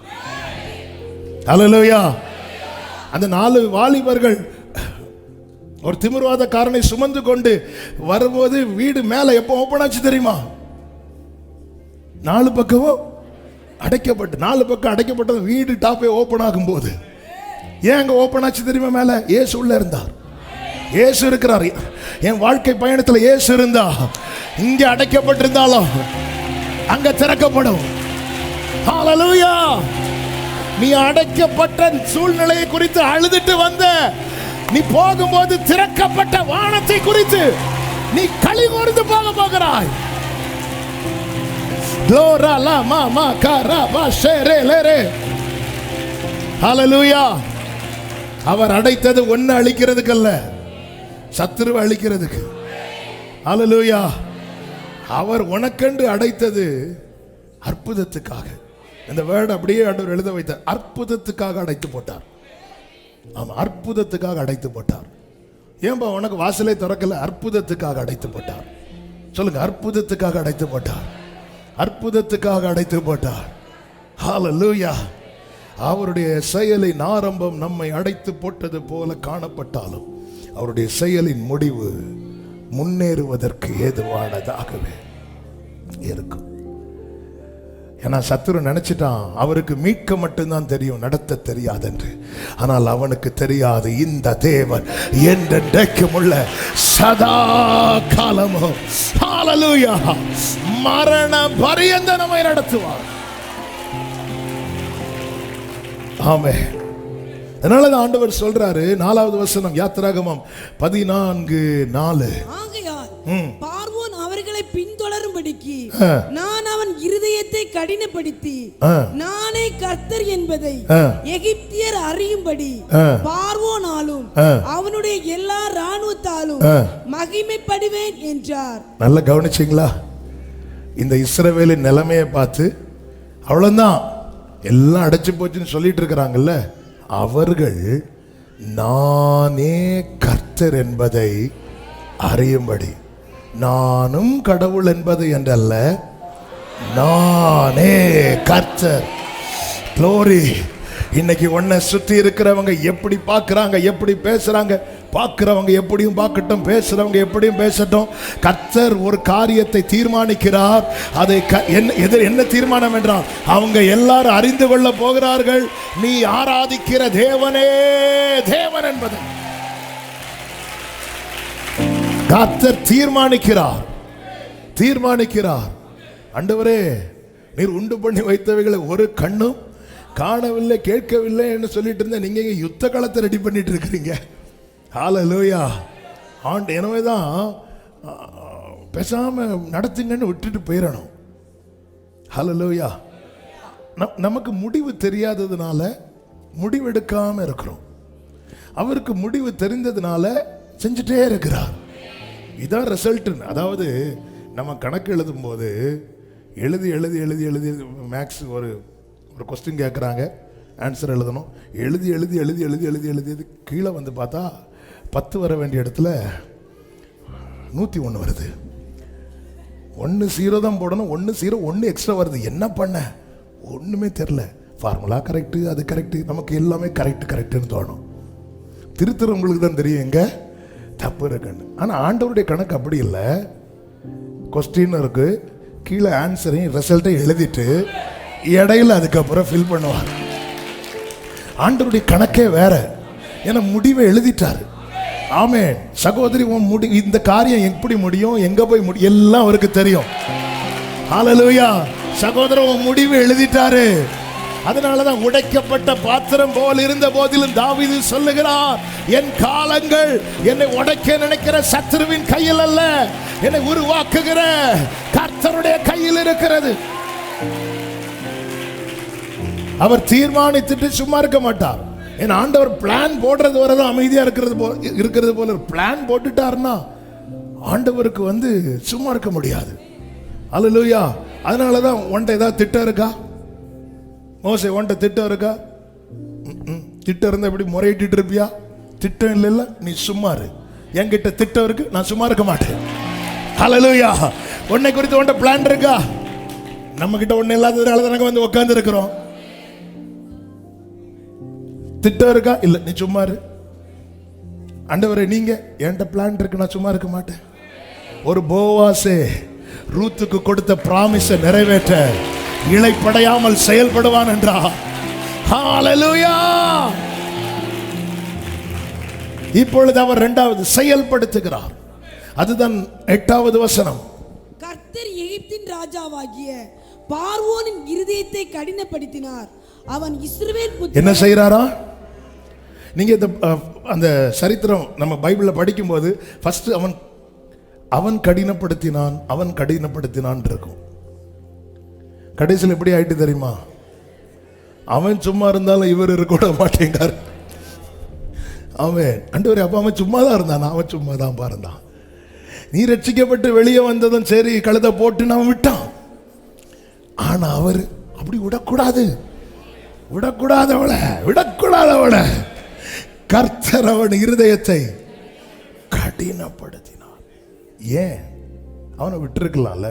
ஹல்லேலூயா. அந்த 4 வாலிபர்கள் ஒரு திமிர்வாதக்காரனை சுமந்து கொண்டு வரும்போது வீடு மேல எப்போ ஓபன் ஆச்சு தெரியுமா? 4 பக்கமும் அடைக்கப்பட்டு, 4 பக்கம் அடைக்கப்பட்டது வீடு டாப்பே ஓபன் ஆகும் போது ஏன் அங்க ஓபன் ஆச்சு தெரியுமா? மேல இயேசு உள்ள இருந்தார். இயேசு இருக்கிறார். என் வாழ்க்கை பயணத்தில் இயேசு இருந்தா இங்க அடைக்கப்பட்டிருந்தாலும் அங்க திறக்கப்படும். ஹல்லேலூயா. நீ அடைக்கப்பட்ட சூழ்நிலையை குறித்து அழுதுட்டு வந்த, நீ போகும்போது திறக்கப்பட்ட வானத்தை குறித்து நீ களி கூர்ந்து போக போகிறாய். அவர் அடைத்தது ஒன்னு அழிக்கிறதுக்கு அல்ல, சத்துருவை அழிக்கிறதுக்கு. ஹல்லேலூயா. அவர் உனக்கென்று அடைத்தது அற்புதத்துக்காக. இந்த வேர்டு அப்படியே ஆண்டவர் எழுத வைத்தார். அற்புதத்துக்காக அடைத்து போட்டார். ஆமா, அற்புதத்துக்காக அடைத்து போட்டார். ஏன்பா உனக்கு வாசலை திறக்கல? அற்புதத்துக்காக அடைத்து போட்டார். சொல்லுங்க, அற்புதத்துக்காக அடைத்து போட்டார். அற்புதத்துக்காக அடைத்து போட்டார். ஹல்லேலூயா. அவருடைய செயலின் ஆரம்பம் நம்மை அடைத்து போட்டது போல காணப்பட்டாலும் அவருடைய செயலின் முடிவு முன்னேறுவதற்கு ஏதுவானதாகவே இருக்கும். ஏன்னா சத்துரு நினைச்சிட்டான் அவருக்கு மீட்க மட்டும்தான் தெரியும், நடத்த தெரியாது என்று. ஆனால் அவனுக்கு தெரியாது, இந்த தேவன் என்றென்றைக்கும் உள்ள சதா காலமும் ஹல்லேலூயா மரண பரியந்த நம்மை நடத்துவார். ஆமென். அதனால ஆண்டவர் சொல்றாரு, 4வது வசனம், யாத்திராகமம் 14:4. ஆகையால் பார்வோன் அவர்களை பின்தொடரும்படிக்கு நான் அவன் இருதயத்தை கடினப்படுத்தி நானே கர்த்தர் என்பதை எகிப்தியர் அறியும்படி பார்வோனாலும் அவனுடைய எல்லா ராணுவத்தாலும் மகிமைப்படுவேன் என்றார். நல்லா கவனிச்சீங்களா? இந்த இஸ்ரவேலின் நிலைமையை பார்த்து அவ்வளவுதான் எல்லாம் அடைச்சு போச்சுன்னு சொல்லிட்டு இருக்கிறாங்கல்ல, அவர்கள் நானே கர்த்தர் என்பதை அறியும்படி, நானும் கடவுள் என்பது என்றல்ல, நானே கர்த்தர். க்ளோரி. இன்னைக்கு உன்னை சுற்றி இருக்கிறவங்க எப்படி பார்க்கறாங்க, எப்படி பேசுறாங்க, பார்க்கிறவங்க எப்படியும் பார்க்கட்டும், பேசுறவங்க எப்படியும் பேசட்டும். கர்த்தர் ஒரு காரியத்தை தீர்மானிக்கிறார். அதை என்ன தீர்மானம் என்றால், அவங்க எல்லாரும் அறிந்து கொள்ள போகிறார்கள் நீ ஆராதிக்கிற தேவனே தேவன் என்பது. கர்த்தர் தீர்மானிக்கிறார். ஆண்டவரே, நீர் உண்டு பண்ணி வைத்தவைகளை ஒரு கண்ணும் காணவில்லை கேட்கவில்லை என்று சொல்லிட்டு இருந்த நீங்க யுத்த களத்தை ரெடி பண்ணிட்டு இருக்கிறீங்க. ஹல்லேலூயா. எனவே தான் பேசாம நடத்துங்கன்னு விட்டுட்டு போயிடணும். ஹல்லேலூயா. நமக்கு முடிவு தெரியாததுனால முடிவெடுக்காம இருக்கிறோம். அவருக்கு முடிவு தெரிந்ததுனால செஞ்சுட்டே இருக்கிறார். இதான் ரிசல்ட். அதாவது நம்ம கணக்கு எழுதும் போது எழுதி மேக்ஸ் ஒரு கொஸ்டின் கேட்குறாங்க, ஆன்சர் எழுதணும். எழுதி கீழே வந்து பார்த்தா 10 வர வேண்டிய இடத்துல 101 வருது. 1 0 தான் போடணும், 1 0 1 எக்ஸ்ட்ரா வருது. என்ன பண்ண ஒன்றுமே தெரில. ஃபார்முலா கரெக்டு, அது கரெக்டு, நமக்கு எல்லாமே கரெக்டுன்னு தோணும். திருத்துறவங்களுக்கு தான் தெரியும் எங்க தப்பு இருக்குன்னு. ஆனால் ஆண்டவருடைய கணக்கு அப்படி இல்லை. கொஸ்டின் இருக்கு, கீழே ஆன்சரையும் ரிசல்ட்டையும் எழுதிட்டு இடையில அதுக்கப்புறம் ஃபில் பண்ணுவார். ஆண்டவருடைய கணக்கே வேற. ஏன்னா முடிவை எழுதிட்டாரு. ஆமென். சகோதரி, இந்த காரியம் எப்படி முடியும், எங்க போய் முடியும், எல்லாம் அவருக்கு தெரியும். ஹல்லேலூயா. சகோதரன், உன் முடிவை எழுதிட்டாரு. அதனாலதான் உடைக்கப்பட்ட பாத்திரம் போல் இருந்த போதிலும் தாவீது சொல்லுகிறார், என் காலங்கள் என்னை உடைக்க நினைக்கிற சத்துருவின் கையில் அல்ல, என்னை உருவாக்குகிற கர்த்தருடைய கையில் இருக்கிறது. அவர் தீர்மானித்துட்டு சும்மா இருக்க மாட்டார். என் ஆண்டவர் பிளான் போடுறது வரதான் அமைதியா இருக்கிறது போல பிளான் போட்டுட்டாருன்னா ஆண்டவருக்கு சும்மா இருக்க முடியாது. அல்லேலூயா. அதனாலதான் உன்ட்ட ஏதாவது திட்டம் இருக்கா? மோசே, உன்ட்ட திட்டம் இருக்கா? திட்டம் இருந்தா எப்படி முறையிட்டு இருப்பியா? திட்டம் இல்லைல்ல, நீ சும்மா இரு. என்கிட்ட திட்டம் இருக்கு, நான் சும்மா இருக்க மாட்டேன். அல்லேலூயா. உன்னை குறித்து உன்ட்ட பிளான் இருக்கா? நம்ம கிட்ட ஒண்ணு இல்லாததுனால தானே உட்கார்ந்து இருக்கிறோம். திட்டம் இருக்கா? இல்ல, நீ சும்மா இரு. ஆண்டவரே, நீங்க என்கிட்ட பிளான் இருக்கு, நான் சும்மா இருக்க மாட்டேன். ஒரு போவாசே ரூத்துக்கு கொடுத்த பிராமிஸை நிறைவேற்ற இளைப்படையாமல் செயல்படுவான் என்றார். ஹல்லேலூயா. இப்பொழுது அவர் 2வது செயல்படுத்துகிறார். அதுதான் 8வது வசனம். கர்த்தர் எகிப்தின் ராஜாவாகிய பார்வோனின் இருதயத்தை கடினப்படுத்தினார், அவன் இஸ்ரவேல் என்ன செய்யறாரா? நீங்க இந்த அந்த சரித்திரம் நம்ம பைபிள்ல படிக்கும்போது ஃபர்ஸ்ட் அவன் கடினப்படுத்தினான் இருக்கும். கடைசியில் எப்படி ஆயிட்டு தெரியுமா? அவன் சும்மா இருந்தாலும் இவர் இருக்க மாட்டேங்கார். அவன் ஆண்டவரே, அப்ப அவன் சும்மா தான் இருந்தான், அவன் சும்மா தான் இருந்தான். நீ ரட்சிக்கப்பட்டு வெளியே வந்ததும் சரி, கழுதை போட்டு அவன் விட்டான். ஆனா அவர் அப்படி விடக்கூடாதவளை கர்த்தர் அவன் இருதயத்தை கடினப்படுத்தினார். ஏன்? அவனை விட்டுருக்கலாம்ல.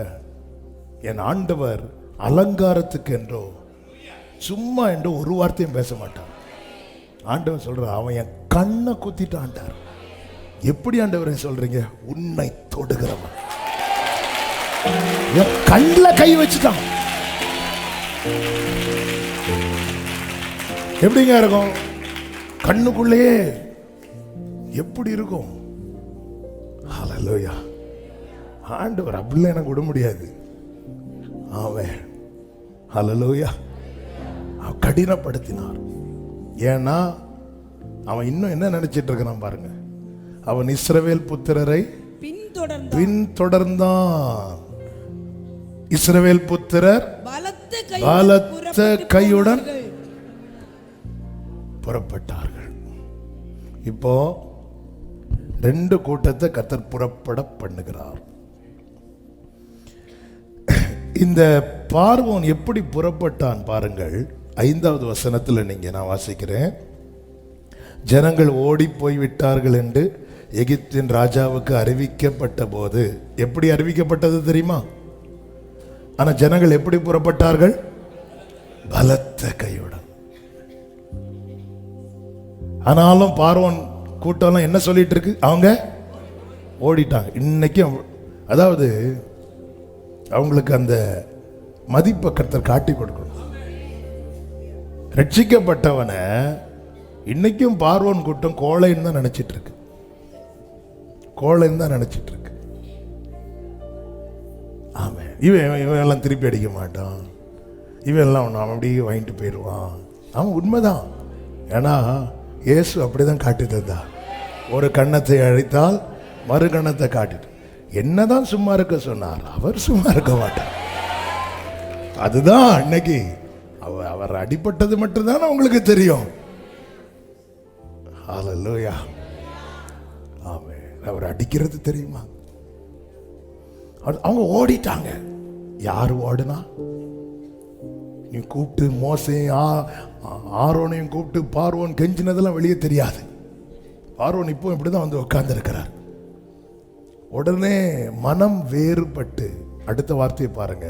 என் ஆண்டவர் அலங்காரத்துக்கு என்றோ சும்மா என்றோ ஒரு வார்த்தையும் பேச மாட்டான். ஆண்டவர் சொல்ற, அவன் என் கண்ணை குத்திட்டான்டார். எப்படி ஆண்டவரை சொல்றீங்க? உன்னை தொடுகிறவன் என் கண்ணில் கை வச்சுட்டான். எப்படிங்க இருக்கும்? கண்ணுக்குள்ளேயே எப்படி இருக்கும்? ஹல்லேலூயா. ஆண்டவர் அப்படிலாம் எனக்கு விட முடியாது. அவன் ஹல்லேலூயா கடினப்படுத்தினார். ஏன்னா அவன் இன்னும் என்ன நினைச்சிட்டு இருக்கிறான் பாருங்க. அவன் இஸ்ரவேல் புத்திரரை பின்தொடர்ந்தான். இஸ்ரவேல் புத்திரர் பலத்த கையுடன் புறப்பட்டார்கள். இப்போ 2 கூட்டத்தை கர்த்தர் புறப்பட பண்ணுகிறார். இந்த பார்வோன் எப்படி புறப்பட்டான் பாருங்கள். 5வது வசனத்தில் நான் வாசிக்கிறேன். ஜனங்கள் ஓடி போய் விட்டார்கள் என்று எகிப்தின் ராஜாவுக்கு அறிவிக்கப்பட்ட போது, எப்படி அறிவிக்கப்பட்டது தெரியுமா? ஆனா ஜனங்கள் எப்படி புறப்பட்டார்கள்? பலத்த கையுடன். ஆனாலும் பார்வோன் கூட்டம் என்ன சொல்லிட்டு இருக்கு? அவங்க ஓடிட்டாங்க. இன்னைக்கும் அதாவது அவங்களுக்கு அந்த மதிப்பை கர்த்தர் காட்டி கொடுக்கணும். ரட்சிக்கப்பட்டவனை இன்னைக்கும் பார்வோன் கூட்டம் கோழைன்னு தான் நினைச்சிட்டு இருக்கு. ஆமா, இவன் எல்லாம் திருப்பி அடிக்க மாட்டான், இவன் எல்லாம் அவன் அப்படியே வாங்கிட்டு போயிடுவான். அவன் உண்மைதான். ஏன்னா இயேசு அப்படிதான் காட்டி தந்தா. ஒரு கண்ணத்தை அழித்தால் மறு கண்ணத்தை காட்டிட்டு என்னதான் சும்மா இருக்க சொன்னார், அவர் சும்மா இருக்க மாட்டார். அதுதான் இன்னைக்கு அவர் அடிபட்டது மட்டும்தான் உங்களுக்கு தெரியும். ஹல்லேலூயா. ஆமென். அவர் அடிக்கிறது தெரியுமா? அவங்க ஓடிட்டாங்க. யார் ஓடுனா? நீ கூப்பிட்டு மோசையும் ஆரோனையும் கூப்பிட்டு பார்வோன் கெஞ்சினதெல்லாம் வெளியே தெரியாது. பார்வோன் இப்போ இப்படிதான் வந்து உட்கார்ந்து இருக்கிறார். உடனே மனம் வேறுபட்டு அடுத்த வார்த்தையை பாருங்க.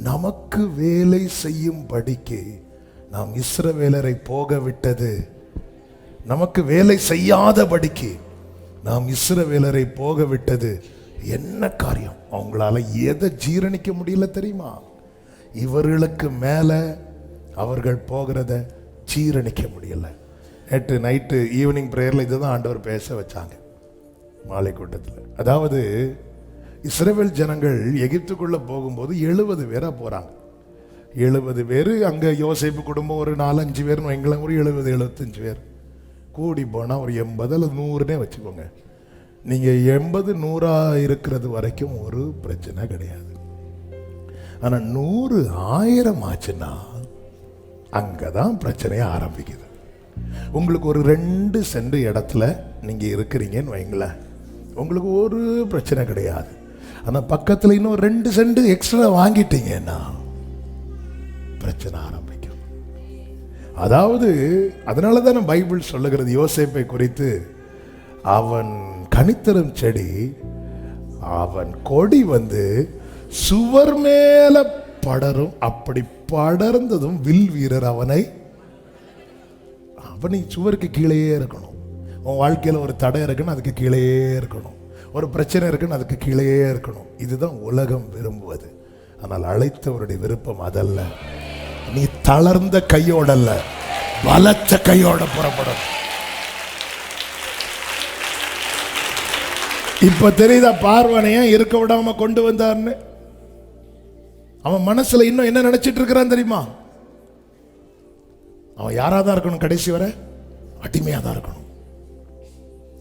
நமக்கு வேலை செய்யும் படிக்கு நாம் இஸ்ரவேலரை போக விட்டது, நமக்கு வேலை செய்யாதபடிக்கு நாம் இஸ்ரவேலரை போக விட்டது என்ன காரியம்? அவங்களால எதை ஜீரணிக்க முடியல தெரியுமா? இவர்களுக்கு மேல அவர்கள் போகிறத ஜீரணிக்க முடியல. நேற்று நைட்டு ஈவினிங் பிரேயர்ல இதுதான் ஆண்டவர் பேச வச்சாங்க மாலை கூட்டத்தில். அதாவது இஸ்ரவேல் ஜனங்கள் எகிப்துக்குள்ள போகும்போது 70 பேரா போறாங்க. 70 பேர். அங்க யோசேப்பு குடும்பம் ஒரு 4-5 பேர் வைங்களேன், ஒரு 70-75 பேர் கூடி போனா ஒரு 80 அல்லது 100னே வச்சுக்கோங்க. நீங்க 80-100 இருக்கிறது வரைக்கும் ஒரு பிரச்சனை கிடையாது. ஆனா 100-1000 ஆச்சுன்னா அங்கதான் பிரச்சனையே ஆரம்பிக்குது. உங்களுக்கு ஒரு 2 சென்ட் இடத்துல நீங்க இருக்கிறீங்கன்னு வைங்களேன், உங்களுக்கு ஒரு பிரச்சனை கிடையாது. ஆனா பக்கத்துல இன்னும் 2 சென்ட் எக்ஸ்ட்ரா வாங்கிட்டீங்கன்னா பிரச்சனை ஆரம்பிக்கும். அதாவது அதனாலதான் பைபிள் சொல்லுகிறது யோசேப்பை குறித்து, அவன் கனித்தரும் செடி, அவன் கொடி வந்து சுவர் மேல படரும். அப்படி படர்ந்ததும் வில் வீரர் அவனை சுவருக்கு கீழேயே இருக்கணும். உன் வாழ்க்கையில் ஒரு தடை இருக்குன்னு அதுக்கு கீழேயே இருக்கணும், ஒரு பிரச்சனை இருக்குன்னு அதுக்கு கீழேயே இருக்கணும். இதுதான் உலகம் விரும்புவது. ஆனால் அழைத்தவருடைய விருப்பம் அதல்ல. நீ தளர்ந்த கையோடல்ல, பலத்த கையோட புறப்படும். இப்ப தெரியுதா பார்வனைய இருக்க விடாம கொண்டு வந்தார்னு? அவன் மனசுல இன்னும் என்ன நினைச்சிட்டு இருக்கிறான் தெரியுமா? அவன் யாராக தான் இருக்கணும் கடைசி வரை? அடிமையாக தான் இருக்கணும்.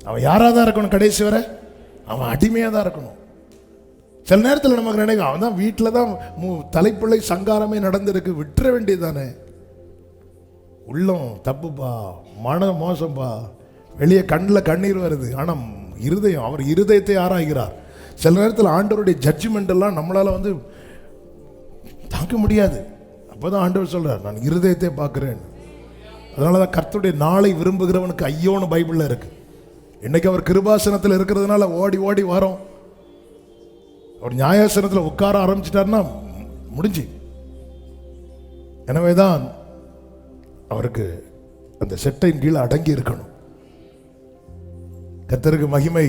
அவன் யாராக தான் இருக்கணும் கடைசி வரை? அவன் அடிமையாக தான் இருக்கணும். சில நேரத்தில் நமக்கு நினைக்கும் அவன் தான் வீட்டில் தான் தலைப்பிள்ளை சங்காரமே நடந்திருக்கு, விட்டுற வேண்டியது தானே. உள்ளம் தப்புப்பா, மனம் மோசம்பா, வெளியே கண்ணில் கண்ணீர் வருது. ஆனால் இருதயம், அவர் இருதயத்தை ஆராய்கிறார். சில நேரத்தில் ஆண்டவருடைய ஜட்ஜ்மெண்ட் எல்லாம் நம்மளால தாங்க முடியாது. அப்போதான் ஆண்டவர் சொல்றார், நான் இருதயத்தை பார்க்கிறேன். அதனாலதான் கர்த்தருடைய நாளை விரும்புகிறவனுக்கு ஐயோன்னு பைபிள்ல இருக்கு. இன்னைக்கு அவர் கிருபாசனத்தில் இருக்கிறதுனால ஓடி ஓடி வரோம். அவர் நியாயாசனத்தில் உட்கார ஆரம்பிச்சிட்டாருன்னா முடிஞ்சு. எனவேதான் அவருக்கு அந்த செட்டையின் கீழே அடங்கி இருக்கணும். கர்த்தருக்கு மகிமை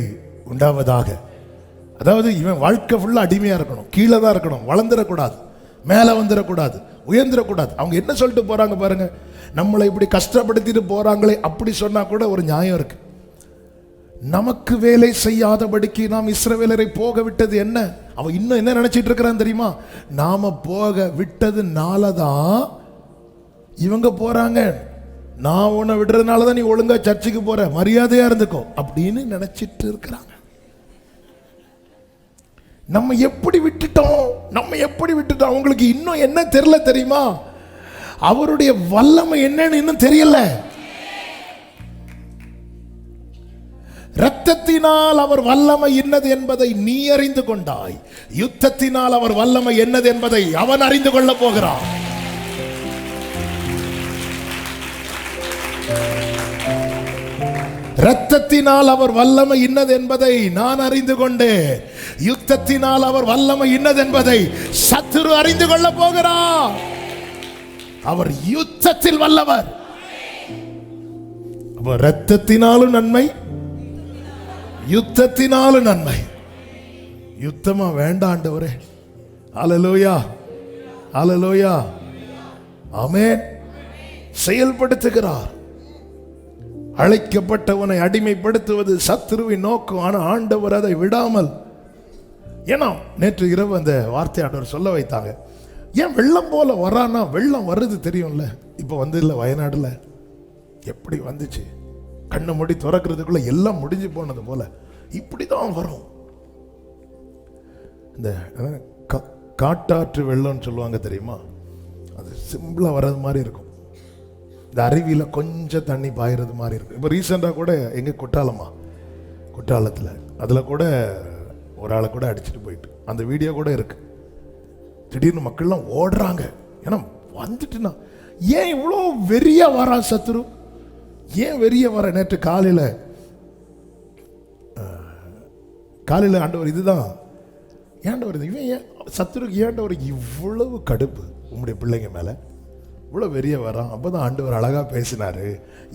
உண்டாவதாக. அதாவது இவன் வாழ்க்கை ஃபுல்லா அடிமையா இருக்கணும், கீழே தான் இருக்கணும், வளர்ந்துடக்கூடாது, மேலே வந்துடக்கூடாது, உயர்ந்துடக்கூடாது. அவங்க என்ன சொல்லிட்டு போறாங்க பாருங்க, நம்மளை இப்படி கஷ்டப்படுத்திட்டு போறாங்களே அப்படி சொன்னா கூட ஒரு நியாயம் இருக்கு. நமக்கு வேலை செய்யாதபடிக்கு நாம் இஸ்ரவேலரை போக விட்டது என்ன? அவன் இன்னும் என்ன நினைச்சிட்டு இருக்கிறான் தெரியுமா? நாம போக விட்டதுனாலதான் இவங்க போறாங்க, நான் உன்னை விடுறதுனால தான் நீ ஒழுங்கா சர்ச்சுக்கு போற, மரியாதையா இருந்துக்கோ அப்படின்னு நினைச்சிட்டு இருக்கிறாங்க. நம்ம எப்படி விட்டுட்டோம்? அவங்களுக்கு இன்னும் என்ன தெரியல தெரியுமா? அவருடைய வல்லமை என்னன்னு இன்னும் தெரியல. இரத்தத்தினால் அவர் வல்லமை என்னது என்பதை நீ அறிந்து கொண்டாய், யுத்தத்தினால் அவர் வல்லமை என்னது என்பதை அவன் அறிந்து கொள்ள போகிறான். இரத்தத்தினால் அவர் வல்லமை இன்னது என்பதை நான் அறிந்து கொண்டேன், யுத்தத்தினால் அவர் வல்லமை இன்னது என்பதை சத்துரு அறிந்து கொள்ள போகிறார். அவர் யுத்தத்தில் வல்லவர். அவர் இரத்தத்தினாலும் நன்மை, யுத்தத்தினாலும் நன்மை. யுத்தமா வேண்டாம் ஆண்டவரே. அல்லேலூயா, அல்லேலூயா, ஆமென். செயல்படுத்துகிறார். அழைக்கப்பட்டவனை அடிமைப்படுத்துவது சத்துருவின் நோக்கம். ஆனால் ஆண்டவர் அதை விடாமல். ஏன்னா நேற்று இரவு அந்த வார்த்தை ஆண்டவர் சொல்ல வைத்தாங்க. ஏன் வெள்ளம் போல வரானா? வெள்ளம் வருது தெரியும்ல. இப்போ வந்து இல்லை வயநாடுல எப்படி வந்துச்சு, கண்ணு மூடி திறக்கிறதுக்குள்ள எல்லாம் முடிஞ்சு போனது போல இப்படிதான் வரும். இந்த காட்டாற்று வெள்ளம்னு சொல்லுவாங்க தெரியுமா? அது சிம்பிளா வர்றது மாதிரி இருக்கும். இந்த அருவியில் கொஞ்சம் தண்ணி பாயிறது மாதிரி இருக்கும். இப்போ ரீசெண்டாக கூட எங்கே குற்றாலத்தில் அதில் கூட ஒரு ஆளை கூட அடிச்சுட்டு போயிட்டு அந்த வீடியோ கூட இருக்கு. திடீர்னு மக்கள்லாம் ஓடுறாங்க. ஏன்னா வந்துட்டுனா ஏன் இவ்வளோ வெறியா வரா சத்துரு? ஏன் வெறிய வர? நேற்று காலையில் ஆண்டவர் இதுதான் ஏண்டவர், இவன் ஏன் சத்துருக்கு ஏண்டவர் இவ்வளவு கடுப்பு உங்களுடைய பிள்ளைங்க மேலே இவ்வளோ வெறிய வரான்? அப்போ தான் ஆண்டவர் அழகாக பேசினார்.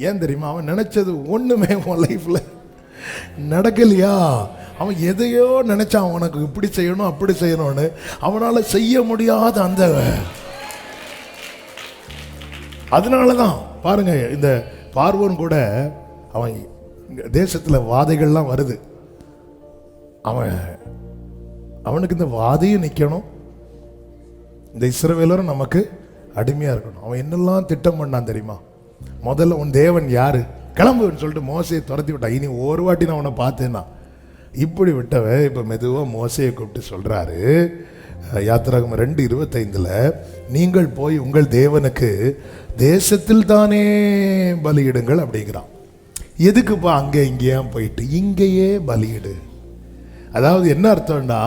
ஏன் தெரியுமா? அவன் நினச்சது ஒன்றுமே உன் லைஃப்பில் நடக்கலையா? அவன் எதையோ நினச்சான், அவனுக்கு இப்படி செய்யணும் அப்படி செய்யணும்னு. அவனால் செய்ய முடியாத அந்த, அதனால தான் பாருங்க இந்த பார்வோன் கூட அவன் தேசத்தில் வாதைகள்லாம் வருது. அவனுக்கு இந்த வாதையும் நிற்கணும், இந்த இஸ்ரவேலரும் நமக்கு அடிமையா இருக்கணும். அவன் என்னெல்லாம் திட்டம் பண்ணான் தெரியுமா? முதல்ல உன் தேவன் யாரு, கிளம்புன்னு சொல்லிட்டு மோசையை துரத்தி விட்டான். இனி ஒரு வாட்டி நான் அவனை பார்த்தேன்னா இப்படி விட்டவ இப்போ மெதுவாக மோசையை கூப்பிட்டு சொல்றாரு. யாத்திராகமம் 2:25 நீங்கள் போய் உங்கள் தேவனுக்கு தேசத்தில் தானே பலியிடுங்கள் அப்படிங்கிறான். எதுக்குப்பா அங்கே இங்கேயா போயிட்டு, இங்கேயே பலியிடு. அதாவது என்ன அர்த்தம்னா,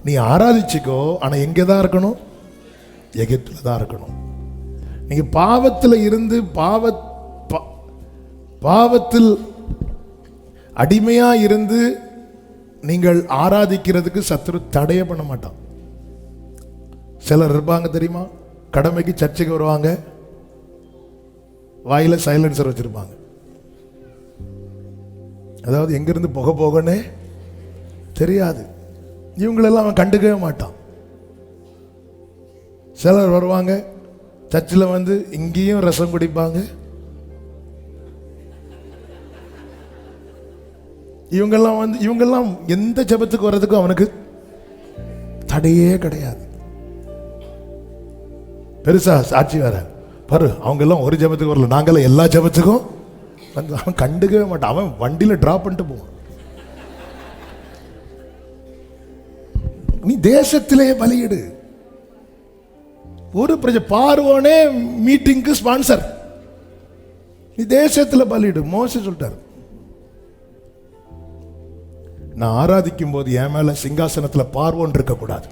நீ ஆராதிச்சுக்கோ, ஆனால் எங்கே தான் இருக்கணும்? எகிப்தில் தான் இருக்கணும். நீங்க பாவத்தில் இருந்து பாவத்தில் அடிமையா இருந்து நீங்கள் ஆராதிக்கிறதுக்கு சத்துரு தடைய பண்ண மாட்டான். சிலர் இருப்பாங்க தெரியுமா, கடமைக்கு சர்ச்சைக்கு வருவாங்க, வாயில சைலன்சர் வச்சிருப்பாங்க. அதாவது எங்கிருந்து புகை போகனே தெரியாது. இவங்களெல்லாம் அவன் கண்டுக்கவே மாட்டான். சிலர் வருவாங்க சர்ச்சில் வந்து இங்கேயும் ரசம் குடிப்பாங்க. இவங்கெல்லாம் எந்த ஜெபத்துக்கு வர்றதுக்கும் அவனுக்கு தடையே கிடையாது. பெருசா சாட்சி வேற பாரு, அவங்க எல்லாம் ஒரு ஜெபத்துக்கு வரல, நாங்களாம் எல்லா ஜெபத்துக்கும் வந்து. அவன் கண்டுக்கவே மாட்டான், அவன் வண்டியில டிராப் பண்ணிட்டு போவான். நீ தேசத்திலே பலியிடு. ஒரு பார்வோனே மீட்டிங்க்கு ஸ்பான்சர், நீ தேசத்துல பலியிடு. மோசே சொல்லிட்டாரு, நான் ஆராதிக்கும் போது என் மேல சிங்காசனத்துல பார்வோன் இருக்க கூடாது,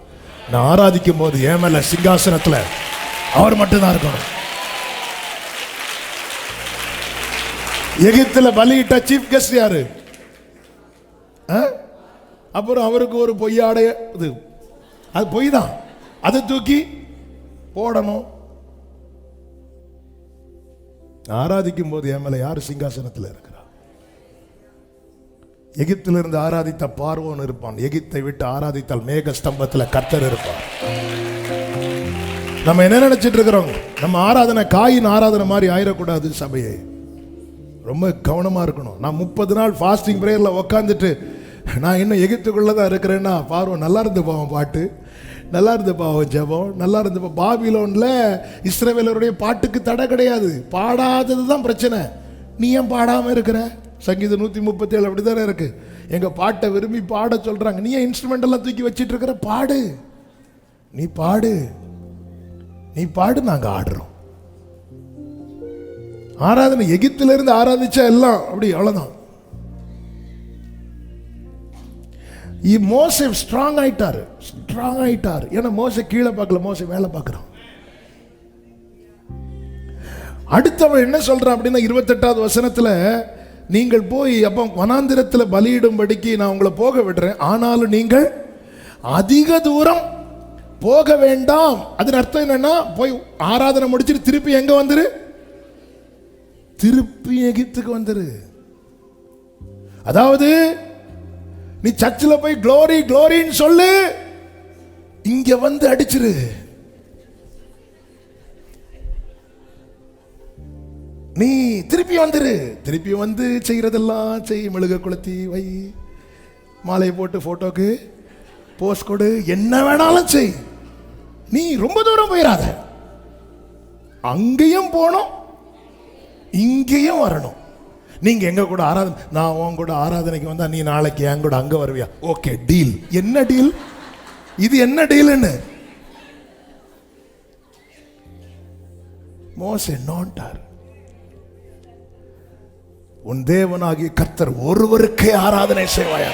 நான் ஆராதிக்கும் போது என் மேல சிங்காசனத்துல அவர் மட்டும்தான் இருக்கணும். எகிப்துல பலியிட்ட சீஃப் கெஸ்ட் யாரு? அப்புறம் அவருக்கு ஒரு பொய்யாடைய இது, அது பொய் தான், அதை தூக்கி போடணும். ஆராதிக்கும் போது என் மேல யார் சிங்காசனத்தில் இருக்கிறார்? எகிப்திலிருந்து ஆராதித்த பார்வோன் இருப்பான், எகிப்தை விட்டு ஆராதித்தால் மேக ஸ்தம்பத்தில் கர்த்தர் இருப்பார். நம்ம என்ன நினைச்சிட்டு இருக்கிறோம்? நம்ம ஆராதனை காயின் ஆராதனை மாதிரி ஆயிடக்கூடாது. சபையை ரொம்ப கவனமா இருக்கணும். நான் 30 நாள் ஃபாஸ்டிங் பிரேயர்ல உக்காந்துட்டு நான் இன்னும் எகிப்துக்குள்ளதான் இருக்கிறேன்னா, பார்வோன் நல்லா இருந்து போவோம், பாட்டு நல்லா இருந்து பாவம், ஜெபம் நல்லா இருந்து. பாபிலோன்ல இஸ்ரவேலருடைய பாட்டுக்கு தடை கிடையாது, பாடாதது தான் பிரச்சனை. நீ ஏன் பாடாம இருக்கிற? சங்கீதம் 137 அப்படிதானே இருக்கு. எங்க பாட்டை விரும்பி பாட சொல்றாங்க, நீ ஏன் இன்ஸ்ட்ருமெண்ட் எல்லாம் தூக்கி வச்சிட்டு இருக்கிற? பாடு, நீ பாடு, நீ பாடு, நாங்க ஆடுறோம். ஆராதனை எகிப்தில இருந்து ஆராதிச்சா எல்லாம் அப்படி, அவ்வளவுதான். மோசே ஸ்ட்ராங் ஆயிட்டாரு, ஸ்ட்ராங் ஆயிட்டாரு. ஏன்னா மோசே கீழே பார்க்கல, மோசே மேலே பார்க்கிறான். அடுத்தவன் என்ன சொல்றான் அப்படின்னா 28வது வசனத்துல, நீங்கள் போய் அப்போ வனாந்திரத்தில் பலியிடும்படிக்கு நான் உங்களை போக விடுறேன், ஆனாலும் நீங்கள் அதிக தூரம் போக வேண்டாம். அதன் அர்த்தம் என்னன்னா, போய் ஆராதனை முடிச்சுட்டு திருப்பி எங்க வந்துரு? திருப்பி எகிப்துக்கு வந்துரு. அதாவது நீ சர்ச்சில் போய் க்ளோரி க்ளோரின்னு சொல்லு, இங்க வந்து அடிச்சிரு. நீ திருப்பி வந்துரு. திருப்பி வந்து செய்யறதெல்லாம் செய். மெழுக கொளுத்தி வை, மாலையை போட்டு போட்டோக்கு போஸ்ட் கொடு, என்ன வேணாலும் செய். நீ ரொம்ப தூரம் போயிடாத, அங்கேயும் போனோம் இங்கேயும் வரணும். நீங்க எங்க கூட ஆராதனை, நான் உன் கூட ஆராதனைக்கு வந்தா நீ நாளைக்கு என் கூட அங்க வருவியா? Okay, deal. என்ன டீல் இது? என்ன டீல்னு மோசே நோண்டார். உன் தேவனாகிய கர்த்தர் ஒருவருக்கே ஆராதனை செய்வாயா,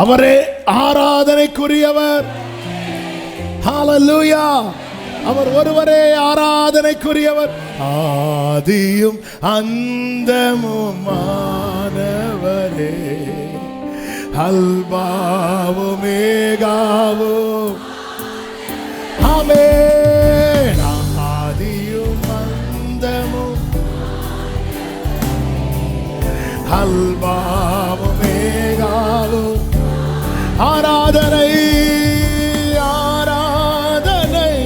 அவரே ஆராதனைக்குரியவர். ஹல்லேலூயா. அவர் ஒருவரே ஆராதனைக்குரியவர். ஆதியும் அந்தமுமானவரே, அல்பாவும் மேகாவும். ஆமென். ஆதியும் அந்தமும் அல்பாவும் மேகாவும். ஆராதனை ஆராதனை.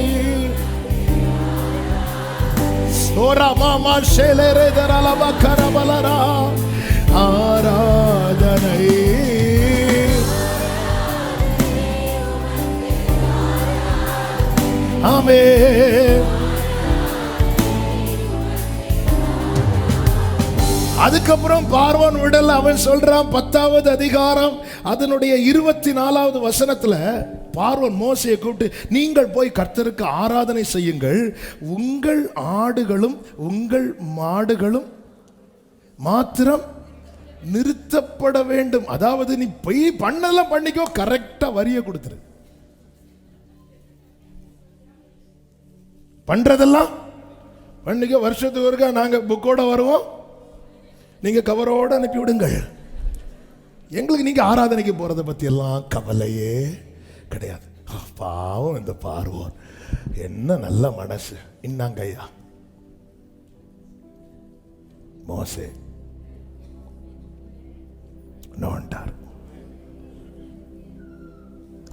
ஆமென். அதுக்கப்புறம் பார்வோன் விடல. அவன் சொல்றான் 10வது அதிகாரம் அதனுடைய 24வது வசனத்துல, பார்வோன் மோசையை கூப்பிட்டு, நீங்கள் போய் கர்த்தருக்கு ஆராதனை செய்யுங்கள், உங்கள் ஆடுகளும் உங்கள் மாடுகளும் மாத்திரம் நிறுத்தப்பட வேண்டும். அதாவது நீ போய் பண்ணதெல்லாம் பண்ணிக்கோ, கரெக்டா வரிய கொடுத்துரு. பண்றதெல்லாம் பண்ணிக்கோ. வருஷத்துக்கு ஒருக்கா நாங்க புக்கோட வருவோம், நீங்க கவரோட அனுப்பி விடுங்கள். எங்களுக்கு நீங்க ஆராதனைக்கு போறதை பத்தி எல்லாம் கவலையே கிடையாது. பாவம் இந்த பார்வோன், என்ன நல்ல மனசு. இன்னாங்கய்யா மோசே நோண்டார்.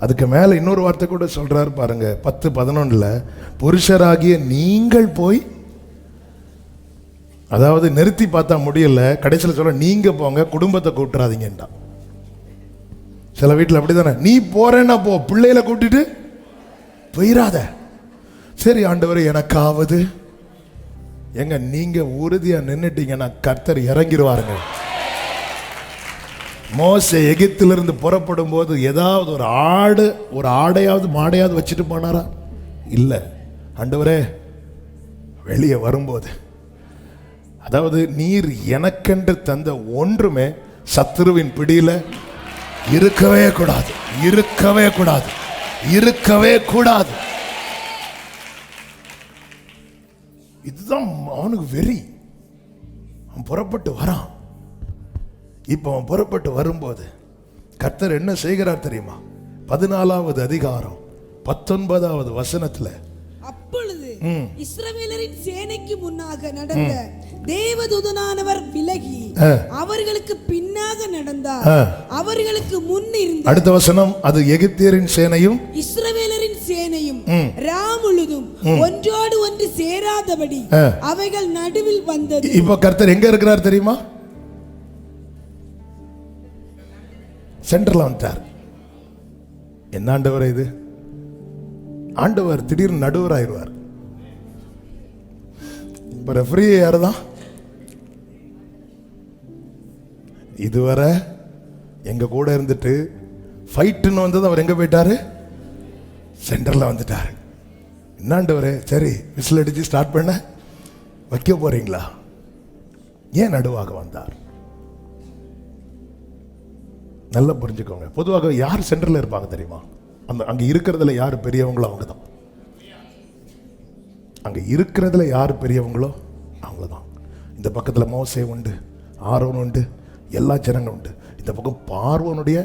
அதுக்கு மேல இன்னொரு வார்த்தை கூட சொல்றாரு பாருங்க, 10:11 புருஷராகிய நீங்கள் போய், அதாவது நிறுத்தி பார்த்தா முடியல, கடைசியில் சொல்ல நீங்க போங்க, குடும்பத்தை கூப்பிட்டுறாதீங்கன்றா. சில வீட்டில் அப்படிதானே, நீ போறேன்னா போ, பிள்ளைகளை கூட்டிட்டு போயிடாத. சரி ஆண்டவரே எனக்காவது, எங்க நீங்க உறுதியா நின்னுட்டீங்கன்னா கர்த்தர் இறங்கிடுவாருங்க. மோசே எகிப்திலிருந்து புறப்படும் போது ஏதாவது ஒரு ஆடையாவது மாடையாவது வச்சுட்டு போனாரா? இல்ல. ஆண்டவரே வெளியே வரும்போது, அதாவது நீர் எனக்கென்று தந்த ஒன்றுமே சத்துருவின் பிடியில இருக்கவே கூடாது, இருக்கவே கூடாது, இருக்கவே கூடாது. இதுதான் அவனுக்கு வெறி. அவன் புறப்பட்டு வரான். இப்ப அவன் புறப்பட்டு வரும்போது கர்த்தர் என்ன செய்கிறார் தெரியுமா? 14வது அதிகாரம் 19வது வசனத்துல, அப்பொழுது இஸ்ரவேலரின் சேனைக்கு முன்னாக நடந்த தேவதூதனானவர் விலகி அவர்களுக்கு பின்னாக நடந்தார். அவர்களுக்கு முன் இருந்த, அடுத்த வசனம், அது எகிப்தியரின் சேனையும் இஸ்ரவேலரின் சேனையும் ராமுழுதும் ஒன்றோடு ஒன்று சேராதபடி அவைகள் நடுவில் வந்தது. இப்ப கர்த்தர் எங்க இருக்கிறார் தெரியுமா? சென்டர்ல வந்துட்டார். என்ன ஆண்டவர் இது? ஆண்டவர் திடீர்னு நடுவர் ஆயிடுவார். இப்ப ரெஃபரி யாருதான்? இதுவரை எங்க கூட இருந்துட்டு ஃபைட்டுன்னு வந்தது அவர் எங்க போயிட்டாரு? சென்டர்ல வந்துட்டாரு. என்ன ஆண்டவரே, சரி விசில் அடிச்சு ஸ்டார்ட் பண்ண வைக்க போறீங்களா? ஏன் நடுவாக வந்தார்? நல்லா புரிஞ்சுக்கோங்க. பொதுவாக யார் சென்டர்ல இருப்பாங்க தெரியுமா? அங்க இருக்கிறதுல யாரு பெரியவங்களோ அவங்க தான். அங்க இருக்கிறதுல யாரு பெரியவங்களோ அவங்க தான். இந்த பக்கத்துல மோசே உண்டு, ஆரோன் உண்டு, எல்லா ஜனங்களும் உண்டு. இந்த பக்கம் பார்வோனுடைய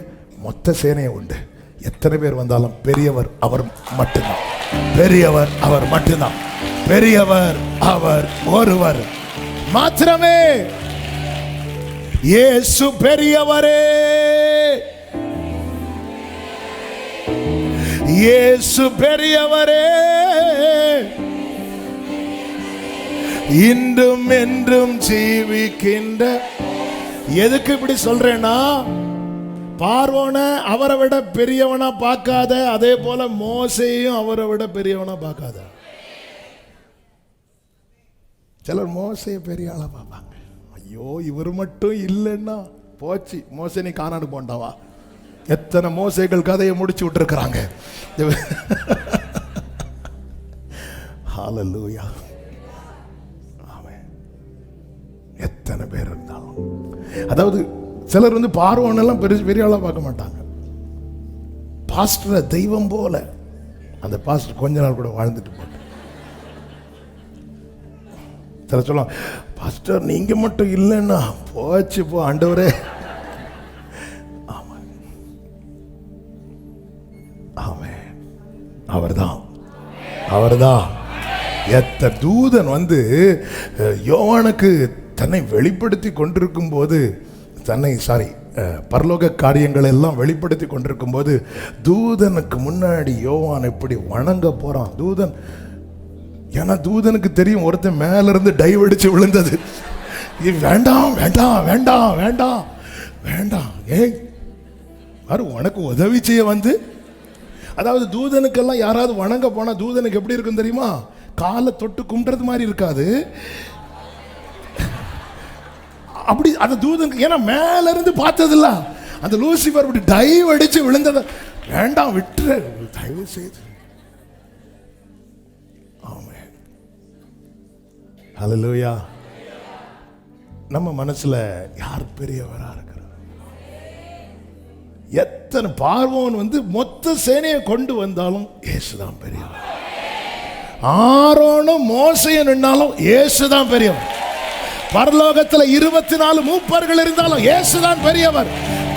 மொத்த சேனையை உண்டு. எத்தனை பேர் வந்தாலும் பெரியவர் அவர் மட்டும்தான். பெரியவர் அவர் மட்டும்தான். பெரியவர் அவர் ஒருவர் மாத்திரமே. இயேசு பெரியவரே, இயேசு பெரியவரே, இன்றும் என்றும் ஜீவிக்கின்ற. எதுக்கு இப்படி சொல்றேன்னா, பார்வோனை அவரை விட பெரியவனா பார்க்காத, அதே போல மோசையும் அவரை விட பெரியவனா பார்க்காத. சிலர் மோசையை பெரிய ஆளா பார்ப்பாங்க. ஐயோ இவர் மட்டும் இல்லைன்னா போச்சு, மோசை நீ காணாடு போண்டாவா. எத்தனை மோசைகள் கதையை முடிச்சு விட்டுருக்கிறாங்க. ஹல்லேலூயா. ஆமென். எத்தனை பேர் இருந்தாலும், அதாவது சிலர் வந்து பார்வோனெல்லாம் பெரிய ஆளா பார்க்க மாட்டாங்க. பாஸ்டரை தெய்வம் போல, அந்த பாஸ்டர் கொஞ்ச நாள் கூட வாழ்ந்துட்டு போட்டு. சில சொல்லலாம், பாஸ்டர் நீங்க மட்டும் இல்லைன்னா போச்சு போ ஆண்டவரே. ஆமாம், ஆமென். அவர்தான், அவர்தான். எத்த தூதன் வந்து யோவானுக்கு தன்னை வெளிப்படுத்தி கொண்டிருக்கும் போது, பரலோக காரியங்கள் எல்லாம் வெளிப்படுத்தி கொண்டிருக்கும் போது, தூதனுக்கு முன்னாடி யோவான் இப்படி வணங்க போறான். தூதன், ஏன்னா தூதனுக்கு தெரியும் ஒருத்தன் மேல இருந்து டைவ் அடிச்சு விழுந்தது. வேண்டாம் வேண்டாம் வேண்டாம் வேண்டாம் வேண்டாம், ஏய் யாரு உனக்கு உதவி செய்ய வந்து. அதாவது தூதனுக்கெல்லாம் யாராவது வணங்க போனா தூதனுக்கு எப்படி இருக்கும் தெரியுமா? காலை தொட்டு கும்பிடுறது மாதிரி இருக்காது. அப்படி அந்த தூதனுக்கு, ஏன்னா மேல இருந்து பார்த்ததில்ல. அந்த லூசிபர் அப்படி டைவ் அடிச்சு விழுந்தத, வேண்டாம் விட்டுரு தயவு செய்து. ஆமென். ஹல்லேலூயா. நம்ம மனசுல யார் பெரியவரா இருக்கிறார்? எத்தனை பார்வோன் வந்து மொத்த சேனையை கொண்டு வந்தாலும் இயேசுதான் பெரியவர். ஆரோனும் மோசையும் நின்னாலும் இயேசுதான் பெரியவர். பரலோகத்தில் 24 மூப்பர்கள் இருந்தாலும் இயேசுதான் பெரியவர்.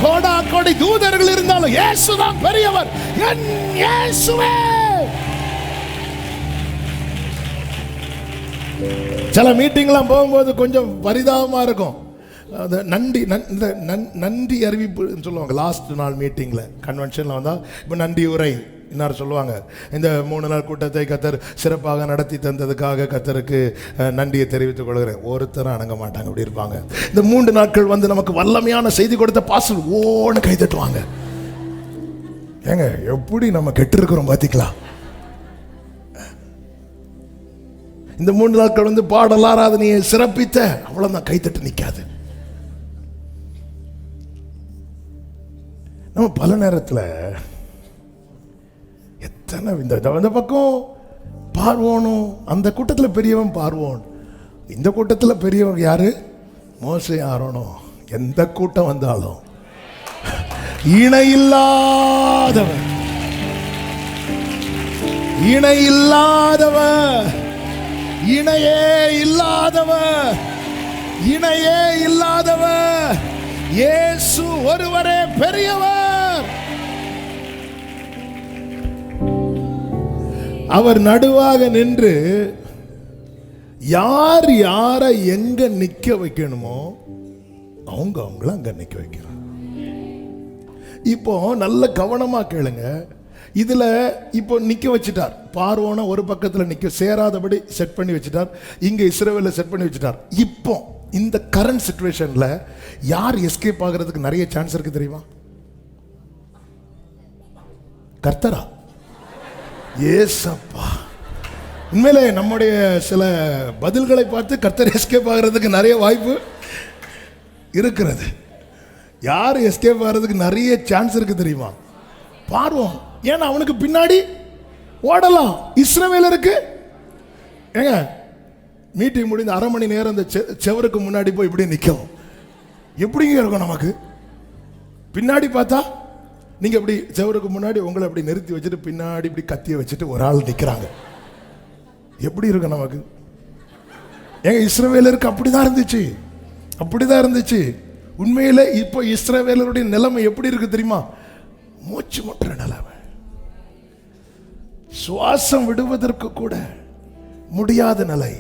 கோடா கோடி தூதர்கள் இருந்தாலும் இயேசுதான் பெரியவர். என் இயேசுவே. சில மீட்டிங்லாம் போகும்போது கொஞ்சம் பரிதாபமா இருக்கும். நன்றி அறிவிப்பு சொல்லுவாங்க. லாஸ்ட் நாள் மீட்டிங்ல கன்வென்ஷன்ல வந்தா இப்போ நன்றி உரை இன்னார் சொல்லுவாங்க. இந்த 3 நாள் கூட்டத்தை கர்த்தர் சிறப்பாக நடத்தி தந்ததுக்காக கர்த்தருக்கு நன்றியை தெரிவித்துக் கொள்கிறேன். ஒருத்தரும் அணங்க மாட்டாங்க, அப்படி இருப்பாங்க. இந்த 3 நாட்கள் வந்து நமக்கு வல்லமையான செய்தி கொடுத்த பாஸ்டர் ஓன்னு கை தட்டுவாங்க. ஏங்க எப்படி நம்ம கெட்டு இருக்கிறோம் பாத்தீங்களா? இந்த 3 நாட்கள் வந்து பாடல் ஆராதனையை சிறப்பித்த அவ்வளவுதான், கைத்தட்டு நிக்காது. நம்ம பல நேரத்தில் எத்தனை இந்த பக்கம் பார்வோனும், அந்த கூட்டத்தில் பெரியவன் பார்வோன், இந்த கூட்டத்தில் பெரியவன் யாரு? மோசே ஆரோனும். எந்த கூட்டம் வந்தாலும் இணையில்லாதவன், இணையில்லாதவன், இணையே இல்லாதவன், இணையே இல்லாதவன், இயேசு ஒருவரே பெரியவர். அவர் நடுவாக நின்று யார் யாரை எங்க நிக்க வைக்கணுமோ அவங்கள அங்க நிக்க வைக்கிறார். இப்போ நல்ல கவனமா கேளுங்க. இதுல இப்போ நிக்க வச்சுட்டார். பார்வோனை ஒரு பக்கத்துல நிக்க சேராதபடி செட் பண்ணி வச்சுட்டார். இங்க இஸ்ரவேலை செட் பண்ணி வச்சுட்டார். இப்போ இந்த கரண்ட் சிச்சுவேஷன்ல யார் எஸ்கேப் ஆகிறதுக்கு நிறைய சான்ஸ் இருக்கு தெரியுமா? கர்த்தரா? ஏசப்பா. உண்மையிலே நம்முடைய சில பதில்களை பார்த்து கர்த்தர் எஸ்கேப் ஆகிறதுக்கு நிறைய வாய்ப்பு இருக்கிறது. யார் எஸ்கேப் ஆகிறதுக்கு நிறைய சான்ஸ் இருக்கு தெரியுமா? பார்வோம். ஏன்னா அவனுக்கு பின்னாடி ஓடலாம். இஸ்ரவேலருக்கு ஏங்க மீட்டிங் முடிந்து 1/2 மணி நேரம் அந்த செவருக்கு முன்னாடி போய் இப்படி நிற்கும். எப்படிங்க இருக்கும் நமக்கு? பின்னாடி பார்த்தா நீங்க இப்படி செவருக்கு முன்னாடி உங்களை அப்படி நிறுத்தி வச்சுட்டு பின்னாடி இப்படி கத்திய வச்சுட்டு ஒரு ஆள் நிற்கிறாங்க. எப்படி இருக்கும் நமக்கு? ஏங்க இஸ்ரவேலருக்கு அப்படிதான் இருந்துச்சு, அப்படிதான் இருந்துச்சு. உண்மையிலே இப்போ இஸ்ரவேலருடைய நிலைமை எப்படி இருக்கு தெரியுமா? மூச்சு முட்டுற நிலைமை, சுவாசம் விடுவதற்கு கூட முடியாத நிலை.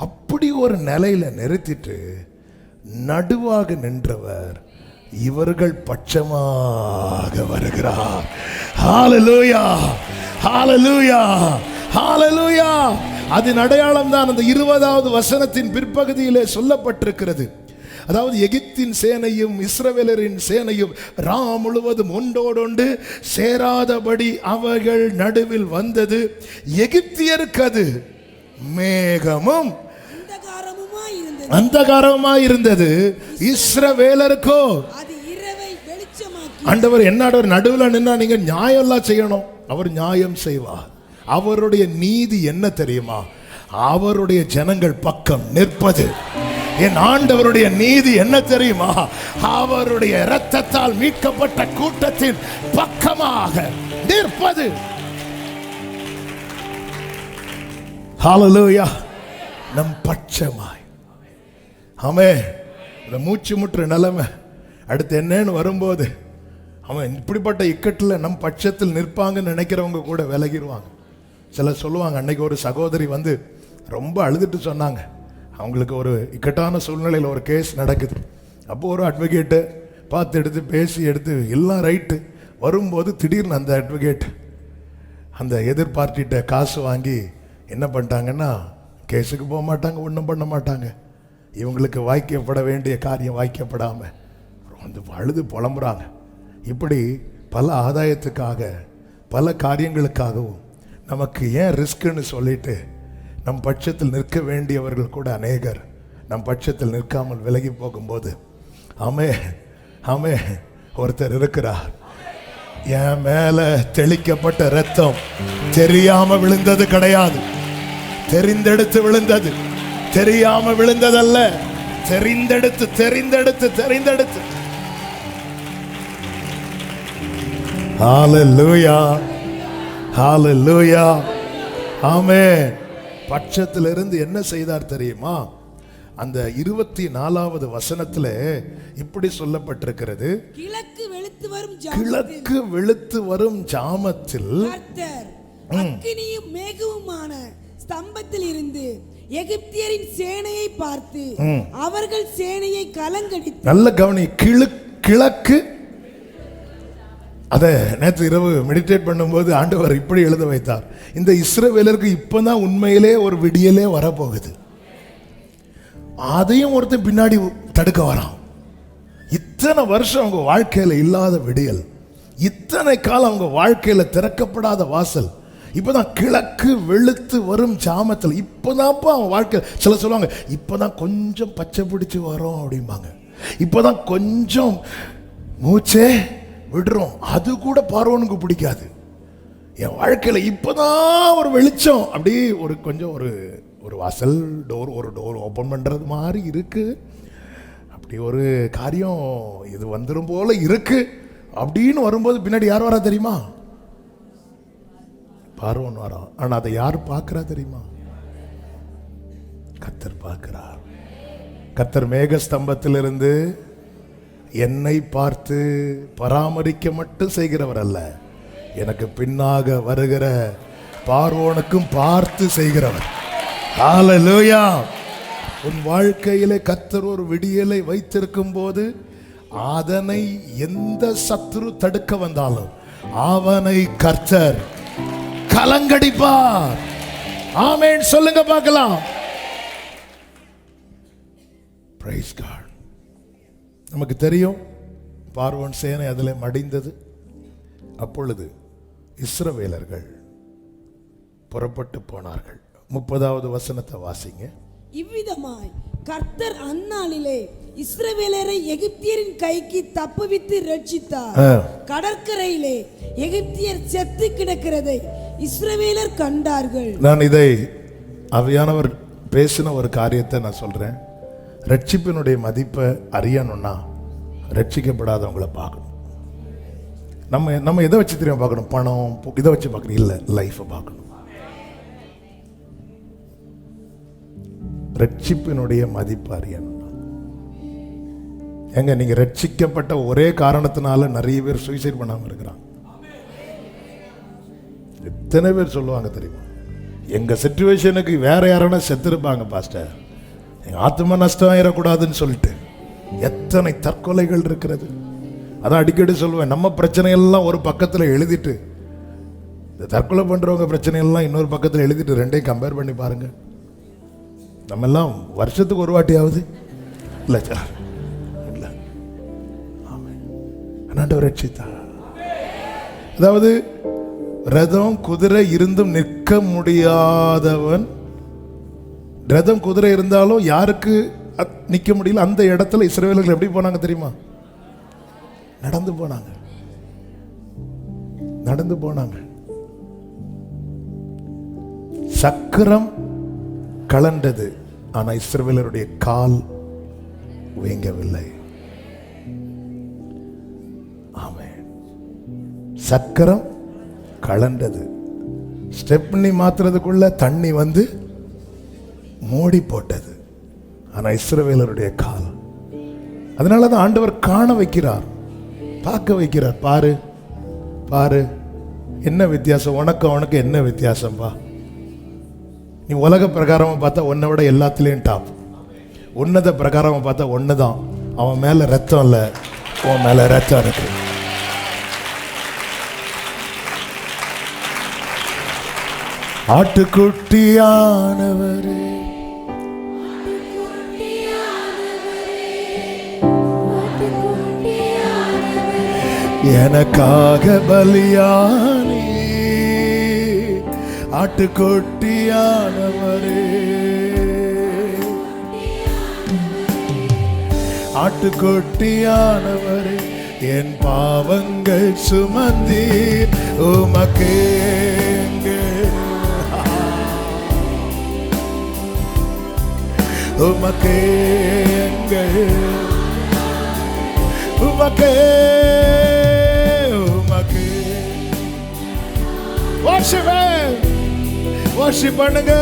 அப்படி ஒரு நிலையில நிறுத்திட்டு நடுவாக நின்றவர் இவர்கள் பட்சமாக வருகிறார். ஹalleluya, ஹalleluya, ஹalleluya. அதன் அடையாளம் தான் அந்த 20வது வசனத்தின் பிற்பகுதியிலே சொல்லப்பட்டிருக்கிறது. அதாவது எகிப்தின் சேனையும் இஸ்ரவேலரின் சேனையும் முழுவதும் ஒன்றோடொன்று சேராதபடி அவர்கள் நடுவில் வந்தது. எகிப்தியருக்கு அது மேகமும் அந்தகாரமாய் இருந்தது, இஸ்ரவேலருக்கோ அது இரவை வெளிச்சமாக்கி. ஆண்டவர் என்ன நடுவில் நின்னா நீங்க நியாயம் எல்லாம் செய்யணும், அவர் நியாயம் செய்வார். அவருடைய நீதி என்ன தெரியுமா? அவருடைய ஜனங்கள் பக்கம் நிற்பது. என் ஆண்டவருடைய நீதி என்ன தெரியுமா? அவருடைய இரத்தத்தால் மீட்கப்பட்ட கூட்டத்தின் பக்கமாக நிற்பது. ஹalleluya. நம் பட்சமாய். ஆமென். இந்த மூச்சு முற்ற நிலைமை அடுத்து என்னன்னு வரும்போது அவன் இப்படிப்பட்ட இக்கட்டில் நம் பட்சத்தில் நிற்பாங்கன்னு நினைக்கிறவங்க கூட விலகிடுவாங்க. சிலர் சொல்லுவாங்க, அன்னைக்கு ஒரு சகோதரி வந்து ரொம்ப அழுதுட்டு சொன்னாங்க, அவங்களுக்கு ஒரு இக்கட்டான சூழ்நிலையில் ஒரு கேஸ் நடக்குது. அப்போ ஒரு அட்வொகேட்டு பார்த்து எடுத்து பேசி எடுத்து எல்லாம் ரைட்டு வரும்போது திடீர்னு அந்த அட்வொகேட் அந்த எதிர்பார்ட்டிகிட்ட காசு வாங்கி என்ன பண்ணிட்டாங்கன்னா கேஸுக்கு போக மாட்டாங்க, ஒன்றும் பண்ண மாட்டாங்க. இவங்களுக்கு வாய்க்கப்பட வேண்டிய காரியம் வாய்க்கப்படாமல் வந்து அழுது புலம்புறாங்க. இப்படி பல ஆதாயத்துக்காக பல காரியங்களுக்காகவும் நமக்கு ஏன் ரிஸ்க்குன்னு சொல்லிட்டு நம் பட்சத்தில் நிற்க வேண்டியவர்கள் கூட அநேகர் நம் பட்சத்தில் நிற்காமல் விலகி போகும்போது ஆமே ஒருத்தர் இருக்கிறார். என் மேல தெளிக்கப்பட்ட ரத்தம் தெரியாம விழுந்தது கிடையாது, தெரிந்தெடுத்து விழுந்தது. தெரியாம விழுந்ததல்ல, தெரிந்தெடுத்து தெரிந்தெடுத்து தெரிந்தெடுத்து. ஹalleluya, ஹalleluya, ஆமென். பட்சத்திலிருந்து என்ன செய்தார் தெரியுமா? அந்த 24வது வசனத்துல இப்படி சொல்லப்பட்டிருக்கிறது, கிழக்கு வெளுத்து வரும் ஜாமத்தில் கர்த்தர் அக்கினியும் மேகமுமான ஸ்தம்பத்தில் இருந்து எகிப்தியரின் சேனையை பார்த்து அவர்கள் சேனையை கலங்கடித்து. நல்ல கவனி, கிழக்கு. அதை நேற்று இரவு மெடிடேட் பண்ணும்போது ஆண்டவர் இப்படி எழுத வைத்தார், இந்த இஸ்ரவேலருக்கு இப்பதான் உண்மையிலே ஒரு விடியலே வரப்போகுது. அதையும் ஒருத்தன் பின்னாடி தடுக்க வரான். இத்தனை வருஷம் அவங்க வாழ்க்கையில இல்லாத விடியல், இத்தனை காலம் அவங்க வாழ்க்கையில திறக்கப்படாத வாசல் இப்பதான் கிழக்கு வெளுத்து வரும் ஜாமத்தில் இப்பதான்ப்பா அவன் வாழ்க்கை. சில சொல்லுவாங்க இப்பதான் கொஞ்சம் பச்சை பிடிச்சு வரோம் அப்படிம்பாங்க, இப்பதான் கொஞ்சம் மூச்சே விடுறோம். அது கூட பார்வோனுக்கு பிடிக்காது. என் வாழ்க்கையில் இப்பதான் ஒரு வெளிச்சம், அப்படி ஒரு கொஞ்சம் ஒரு வாசல் ஒரு டோர் ஓப்பன் பண்றது மாதிரி இருக்கு, அப்படி ஒரு காரியம் இது வந்துடும் போல இருக்கு அப்படின்னு வரும்போது பின்னாடி யார் வரா தெரியுமா? பார்வோன் வரான். ஆனா அதை யார் பார்க்கிறா தெரியுமா? கர்த்தர் பார்க்கிறார். கர்த்தர் மேக ஸ்தம்பத்திலிருந்து என்னை பார்த்து பராமரிக்க மட்டும் செய்கிறவர் அல்ல, எனக்கு பின்னாக வருகிற பார்வோனுக்கும் பார்த்து செய்கிறவர். ஹல்லேலூயா. உன் வாழ்க்கையிலே கர்த்தர் ஒரு விடியலை வைத்திருக்கும் போது அதனை எந்த சத்துரு தடுக்க வந்தாலும் அவனை கர்த்தர் கலங்கடிப்பார். ஆமென் சொல்லுங்க பார்க்கலாம். Praise God. நமக்கு தெரியும் பார்வோன் சேனை அதில் மடிந்தது. அப்பொழுது இஸ்ரவேலர்கள் புறப்பட்டு போனார்கள். 30வது வசனத்தை வாசிங்க. இவ்விதமாய் கர்த்தர் அந்நாளிலே இஸ்ரவேலரை எகிப்தியரின் கைக்கு தப்புவித்து ரட்சித்தார். கடற்கரையிலே எகிப்தியர் செத்து கிடக்கிறதை இஸ்ரவேலர் கண்டார்கள். நான் இதை ஆவியானவர் பேசின ஒரு காரியத்தை நான் சொல்றேன். ரட்சிப்பினுடைய மதிப்பை அறியணும்னா ரட்சிக்கப்படாதவங்களை பார்க்கணும். நம்ம எதை வச்சு தெரியும் பார்க்கணும்? பணம் இதை வச்சு பார்க்கணும் இல்லை, லைஃபை பார்க்கணும். ரட்சிப்பினுடைய மதிப்பு அறியணும். எங்க நீங்க ரட்சிக்கப்பட்ட ஒரே காரணத்தினால நிறைய பேர் சூசைட் பண்ணாம இருக்கிறாங்க. எத்தனை பேர் சொல்லுவாங்க தெரியுமா, எங்க சிச்சுவேஷனுக்கு வேற யாரான செத்துருப்பாங்க பாஸ்டர், எங்க ஆத்ம நஷ்டம் ஆயிடக்கூடாதுன்னு சொல்லிட்டு. எத்தனை தற்கொலைகள் இருக்கிறது. அதான் அடிக்கடி சொல்லுவேன், நம்ம பிரச்சனையெல்லாம் ஒரு பக்கத்தில் எழுதிட்டு இந்த தற்கொலை பண்றவங்க பிரச்சனையெல்லாம் இன்னொரு பக்கத்தில் எழுதிட்டு ரெண்டையும் கம்பேர் பண்ணி பாருங்க. நம்ம எல்லாம் வருஷத்துக்கு ஒரு வாட்டியாவது இல்லை சார் இல்லை. ஆண்டவர் ரட்சித்தார். அதாவது ரதம் குதிரை இருந்தும் நிற்க முடியாதவன், ரதம் குதிரை இருந்தாலும் யாருக்கு நிற்க முடியல, அந்த இடத்துல இஸ்ரவேலர்கள் எப்படி போனாங்க தெரியுமா? நடந்து போனாங்க, நடந்து போனாங்க. சக்கரம் கலண்டது, ஆனா இஸ்ரவேலருடைய கால் வீங்கவில்லை. ஆமென். சக்கரம் கலண்டது, ஸ்டெப்னி மாத்துறதுக்குள்ள தண்ணி வந்து மூடி போட்டது, ஆனா இஸ்ரவேலருடைய கால். அதனாலதான் ஆண்டவர் காண வைக்கிறார், பார்க்க வைக்கிறார். பாரு பாரு, என்ன வித்தியாசம் உனக்கு அவனுக்கு என்ன வித்தியாசம் பா. நீ உலக பிரகாரமா பார்த்தா உன்னை விட எல்லாத்துலேயும் டாப், உன்னத பிரகாரமா பார்த்தா ஒன்று தான். அவன் மேல ரத்தம் இல்லை, உன் மேல ரத்தம் இருக்கு. ஆட்டுக்குட்டியானவரே எனக்காக பலியானி, ஆட்டுக்குட்டியானவரே ஆட்டுக்குட்டியானவரே என் பாவங்கள் சுமந்தீர், உமக்கே உமக்கே உமக்கே உமக்கே. worship பண்ணுங்க.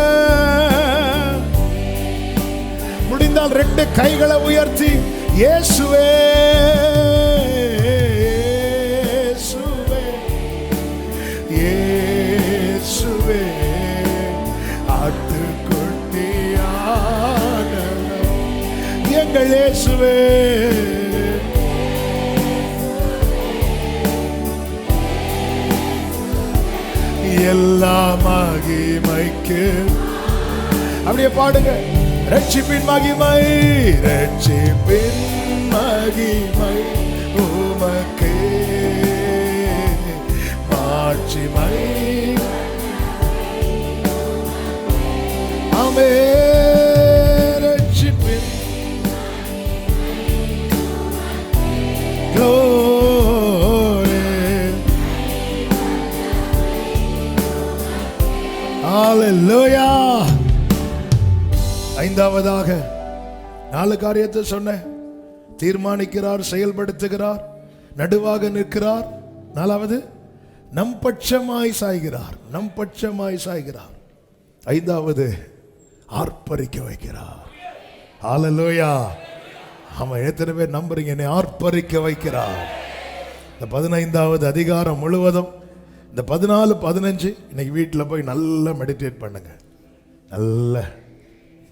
முடிந்தால் 2 கைகளை உயர்த்தி இயேசுவே இயேசுவே இயேசுவே ஆட்டுக்குட்டியான எங்கள் இயேசுவே எல்லா மகிமைக்கு. அப்படியே பாடுங்க. ரட்சிப்பின் மகிமை, ரட்சிப்பின் மகிமை உமக்கே, மாட்சிமை ஆமே ரட்சிப்பின் glory. Hallelujah. ஐந்தாவதாக 4 காரியத்தை சொன்னேன். தீர்மானிக்கிறார், செயல்படுத்துகிறார், நடுவாக நிற்கிறார். 4வது நம் பட்சமாய் சாய்கிறார், நம் பட்சமாய் சாய்கிறார். 5வது ஆர்ப்பரிக்க வைக்கிறார். ஹல்லேலூயா. அவன் எத்தனை பேர் நம்புறீங்க? என்னை ஆர்ப்பரிக்க வைக்கிறார். இந்த 15வது அதிகாரம் முழுவதும் இந்த 14, 15 இன்னைக்கு வீட்டில் போய் நல்லா மெடிடேட் பண்ணுங்க, நல்லா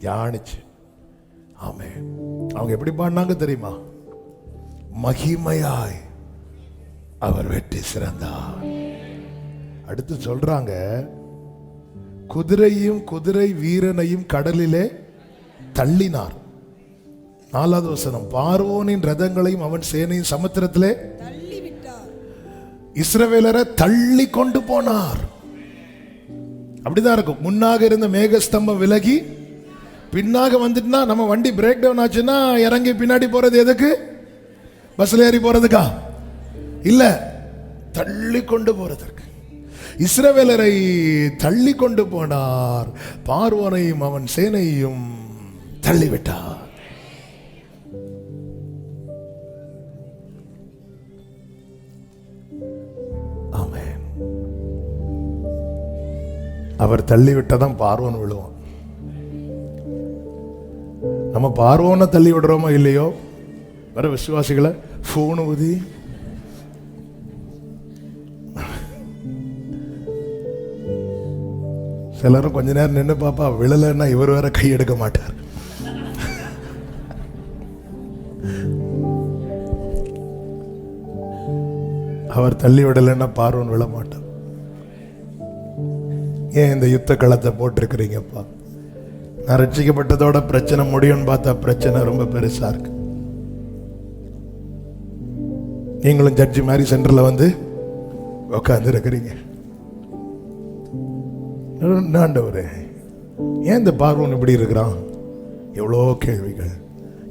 தியானிச்சு. ஆமே. அவங்க எப்படி பாடினாங்க தெரியுமா? மகிமையாய் அவர் வெற்றி சிறந்தார். அடுத்து சொல்றாங்க, குதிரையும் குதிரை வீரனையும் கடலிலே தள்ளினார். 4வது வசனம், பார்வோனின் ரதங்களையும் அவன் சேனையும் சமுத்திரத்திலே தள்ளிவிட்டார். இஸ்ரவேலரை தள்ளி கொண்டு போனார். அப்படிதான் இருக்கும். முன்னாக இருந்த மேகஸ்தம்பம் விலகி பின்னாக வந்துட்டுனா, நம்ம வண்டி பிரேக் டவுன் ஆச்சுன்னா இறங்கி பின்னாடி போறது எதுக்கு? பஸ்ல ஏறி போறதுக்கா? இல்ல, தள்ளி கொண்டு போறதற்கு. இஸ்ரவேலரை தள்ளி கொண்டு போனார், பார்வோனையும் அவன் சேனையும் தள்ளிவிட்டார். ஆமென். அவர் தள்ளிவிட்டதான் பார்வோன் விழுவான். நம்ம பார்வோனை தள்ளி விடுறோமோ இல்லையோ, வர விசுவாசிகளை போன் ஊதி சிலரும் கொஞ்ச நேரம் நின்று பாப்பா, விழலைன்னா இவர் வேற கை எடுக்க மாட்டார். அவர் தள்ளி விடலைன்னா பார்வோன் விழ மாட்டார். ஏன் இந்த யுத்த களத்தை போட்டிருக்கிறீங்கப்பா? நான் ரட்சிக்கப்பட்டதோட பிரச்சனை முடியும்னு பார்த்தா பிரச்சனை ரொம்ப பெருசா இருக்கு. நீங்களும் ஜட்ஜி மாதிரி சென்டர்ல வந்து உட்கார்ந்து இருக்கிறீங்க. ஆண்டவரே, ஏன் இந்த பார்வோன் இப்படி இருக்கிறான்? எவ்வளோ கேள்விகள்.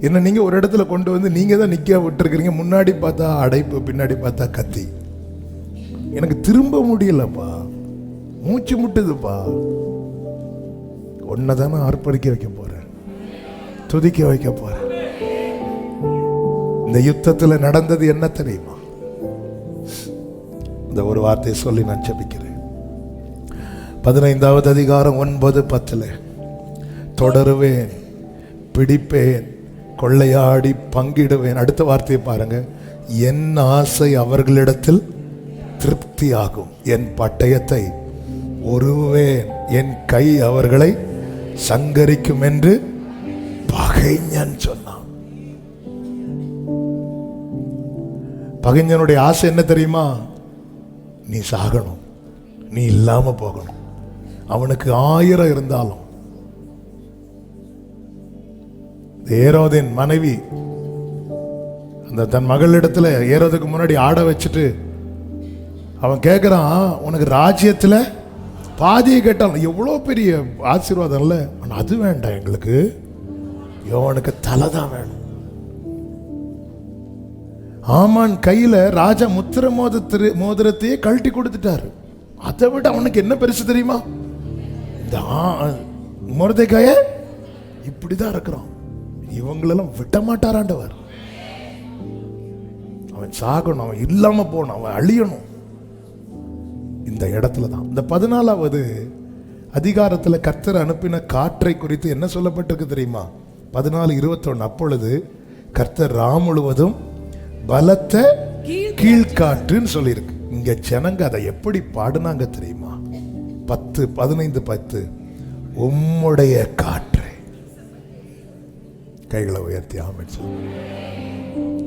என்ன நீங்க ஒரு இடத்துல கொண்டு வந்து நீங்க தான் நிக்க விட்டுருக்கிறீங்க. முன்னாடி பார்த்தா அடைப்பு, பின்னாடி பார்த்தா கத்தி. எனக்கு திரும்ப முடியலப்பா, மூச்சு முட்டுதுப்பா. ஒன்னதானே ஆர்ப்பரிக்க வைக்க போறேன், துதிக்க வைக்க போறேன். இந்த யுத்தத்தில் நடந்தது என்ன தெரியுமா? இந்த ஒரு வார்த்தையை சொல்லி நான் ஜெபிக்கிறேன். 15வது அதிகாரம் 9, 10 தொடருவேன், பிடிப்பேன், கொள்ளையாடி பங்கிடுவேன். அடுத்த வார்த்தையை பாருங்க, என் ஆசை அவர்களிடத்தில் திருப்தியாகும், என் பட்டயத்தை உருவேன், என் கை அவர்களை சங்கரிக்கும் என்று பகைஞன் சொன்னான். பகைஞனுடைய ஆசை என்ன தெரியுமா? நீ சாகணும், நீ இல்லாம போகணும். அவனுக்கு 1000 இருந்தாலும். ஏரோதின் மனைவி அந்த தன் மகளிடத்துல ஏரோதுக்கு முன்னாடி ஆட வச்சுட்டு அவன் கேட்கிறான், உனக்கு ராஜ்யத்துல பாதியை கேட்டான். எவ்வளோ பெரிய ஆசீர்வாதம் இல்லை, ஆனால் அது வேண்டாம் எங்களுக்கு, யோவனுக்கு தலை தான் வேணும். ஆமான் கையில ராஜா முத்திர மோதிரத்தையே கழட்டி கொடுத்துட்டாரு. அதை விட அவனுக்கு என்ன பெருசு தெரியுமா? இந்த மொர்தெகாய இப்படிதான் இருக்கிறான். இவங்களெல்லாம் விட மாட்டாராண்டவர். அவன் சாகணும், அவன் இல்லாம போகணும், அவன் அழியணும். இந்த இடத்துல தான் இந்த 14வது அதிகாரத்தில் கர்த்தர் அனுப்பின காற்றை குறித்து என்ன சொல்லப்பட்டிருக்கு தெரியுமா? 14:21 அப்பொழுது கர்த்தர் முழுவதும் பலத்த கீழ்காற்றுன்னு சொல்லியிருக்கு. இங்க ஜனங்க அதை எப்படி பாடுனாங்க தெரியுமா? 15:10 உம்முடைய காற்றை. கைகளை உயர்த்தி ஆமென் சொல்லு.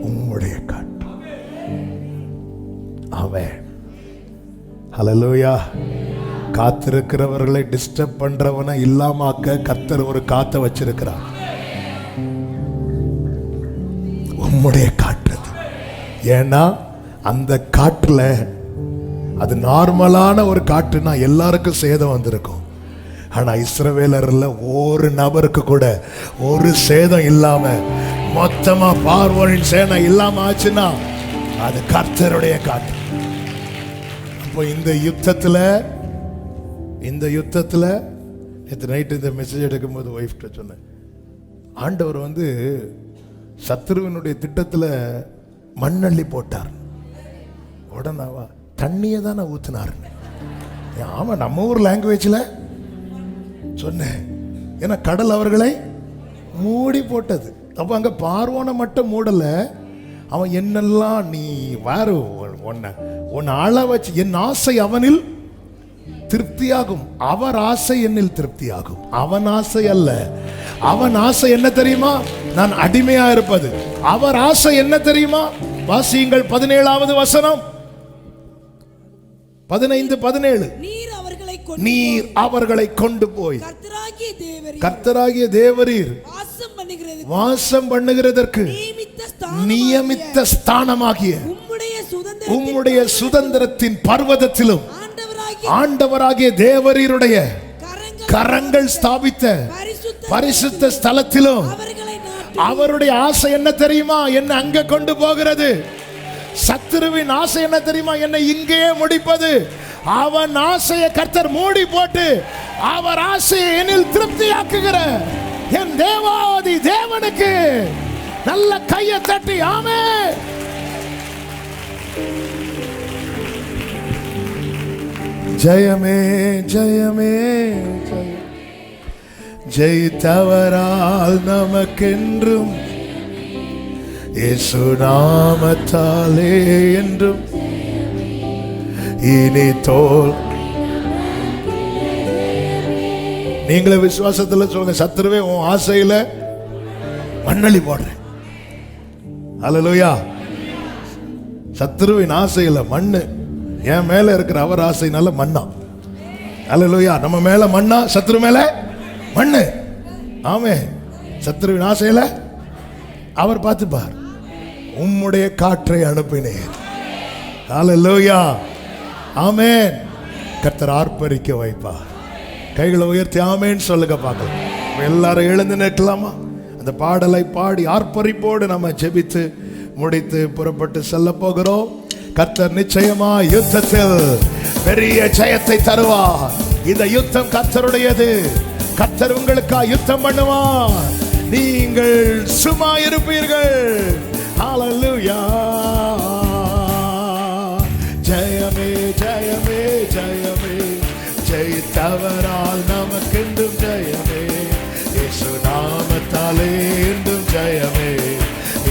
உம்முடைய காற்று. ஆமென். ஹல்லேலூயா. காத்திருக்கிறவர்களை டிஸ்டர்ப் பண்றவனை இல்லாமக்க கர்த்தர் ஒரு காத்த வச்சிருக்கிறார். உம்முடைய காற்று. ஏன்னா அந்த காற்றுல அது நார்மலான ஒரு காற்றுனா எல்லாருக்கும் சேதம் வந்திருக்கும். ஆனா இஸ்ரவேலர்ல ஒரு நபருக்கு கூட ஒரு சேதம் இல்லாம மொத்தமா பார்வோனின் சேனை இல்லாம ஆச்சுன்னா அது கர்த்தருடைய காட்டு. அப்போ இந்த யுத்தத்துல நேற்று நைட்டு இந்த மெசேஜ் எடுக்கும்போது ஒய்ஃப்கிட்ட சொன்னேன், ஆண்டவர் சத்துருவனுடைய திட்டத்துல மண்ணள்ளி போட்டார். உடனேவா தண்ணியை தானே ஊத்துனார். ஆமா, நம்ம ஊர் லாங்குவேஜ்ல சொன்னேன். ஏன்னா கடல் அவர்களை மூடி போட்டது. அப்ப அங்க பார்வோனை மட்டும் மூடல, அவன் என்னெல்லாம் நீ வேற உன்னை ஆள வச்சு என் ஆசை அவனில் திருப்தியாகும், அவர் ஆசை என்னில் திருப்தியாகும். அவன் ஆசை அல்ல, அவன் ஆசை என்ன தெரியுமா? நான் அடிமையா இருப்பது. அவர் ஆசை என்ன தெரியுமா? வாசியுங்கள் 17வது வசனம், 15-17. நீர் அவர்களை கொண்டு போய் கர்த்தராகிய தேவரீர் வாசம் பண்ணுகிறதற்கு நியமித்த ஸ்தானமாகிய உம்முடைய சுதந்திரத்தின் பர்வதத்திலும் ஆண்டவராகிய தேவரீருடைய கரங்கள் ஸ்தாபித்த பரிசுத்த ஸ்தலத்திலும். அவருடைய ஆசை என்ன தெரியுமா? என்ன அங்க கொண்டு போகிறது. சத்துருவின் ஆசை என்ன தெரியுமா? என்னை இங்கேயே முடிப்பது. அவன் ஆசையை கர்த்தர் மூடி போட்டு அவர் ஆசையை என்னில் திருப்தியாக்குகிற என் தேவாதி தேவனுக்கு நல்ல கையை தட்டி ஆமென். ஜெயமே ஜெயமே ஜெயித்தவரால் நமக்கென்றும் இயேசு நாமத்தாலே என்றும் இனி தோல். நீங்களே விசுவாசத்துல சொல்லுங்க, சத்துருவே உன் ஆசையில மண்ணள்ளி போடுறேன். அல்லேலூயா. சத்துருவின் ஆசையில மண்ணு, என் மேல இருக்கிற அவர் ஆசைனால மண்ணா. அல்லேலூயா. நம்ம மேல மண்ணா, சத்துரு மேல மண்ணு. ஆமென். சத்துருவின் ஆசையில அவர் பார்த்துப்பார். உம்முடைய காற்றை அனுப்பினேன். அல்லேலூயா. ஆமென். கர்த்தர் ஆர்ப்பரிக்க வைப்பார். கைகளை உயர்த்தி ஆமென் சொல்லுங்க பார்க்கலாம். எல்லாரும் எழுந்து நிற்கலாமா? அந்த பாடலை பாடி ஆர்ப்பரிப்போடு நம்ம ஜெபித்து முடித்து புறப்பட்டு செல்ல போகிறோம். கர்த்தர் நிச்சயமா யுத்தத்தில் பெரிய ஜெயத்தை தருவார். இந்த யுத்தம் கர்த்தருடையது. கர்த்தர் உங்களுக்கா யுத்தம் பண்ணுவார். நீங்கள் சும்மா இருப்பீர்கள். ஹல்லேலூயா. ஜெயமே ஜெயமே ஜெயமே ஜெயித்தவரால் நமக்கென்றும் ஜெயமே. இயேசு நாமத்தாலே என்றும் ஜெயமே.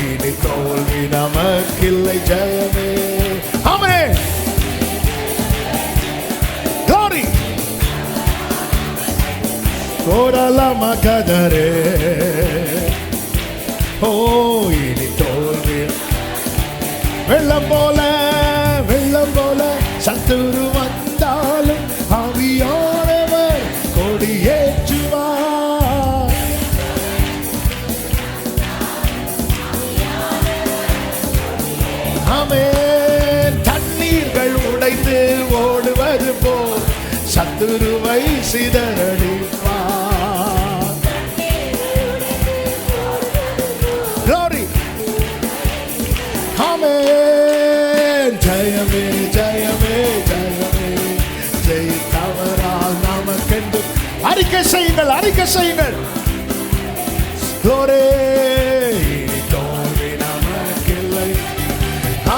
இனி தோல்வி நமக்கில்லை. ஜெயமே. ஆமென். glory கோரலா மகதரே. ஓ இனி தோல்வி வெள்ளம் போல சத்துரு வந்தாலும் ஆவியானவர் கொடியேற்றுவார். ஆமென். தண்ணீர்கள் உடைந்து ஓடுவது போல் சத்துருவை சிதறடிப்பார். glory. ஆமென். ஜெயமே ஜெயமே ஜெயமே ஜெயித்தவரால் நமக்கென்று. அறிக்கை செய்யுங்கள், அறிக்கை செய்யுங்கள். glory. தோல்வி நமக்கில்லை.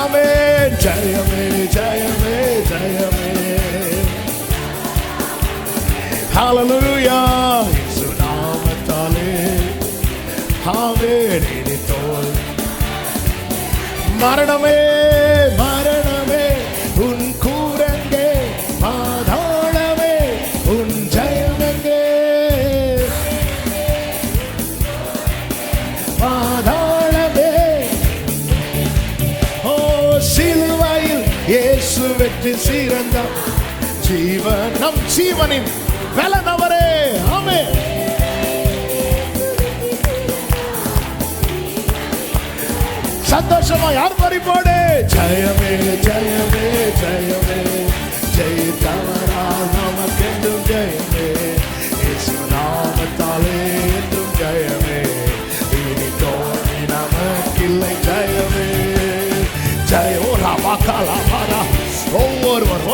ஆமென். ஜெயமே ஜெயமே ஜெயமே. ஹல்லேலூயா. இயேசு நாமத்தாலே ஆமென். இனி தோல். மரணமே மரணமே உன் கூரங்கே, பாதாளமே உன் ஜெயமெங்கே. பாதாளமே ஓ சிலுவையில் இயேசு வெற்றி சிறந்தார். ஜீவன் நம் ஜீவனின் பலனவரே. ஆமென். சந்தோஷமா யார் பறிப்போடு. ஜெயமே ஜெயமே ஜெயமே ஜெயித்தவரால் நமக்கென்றும் ஜெயமே.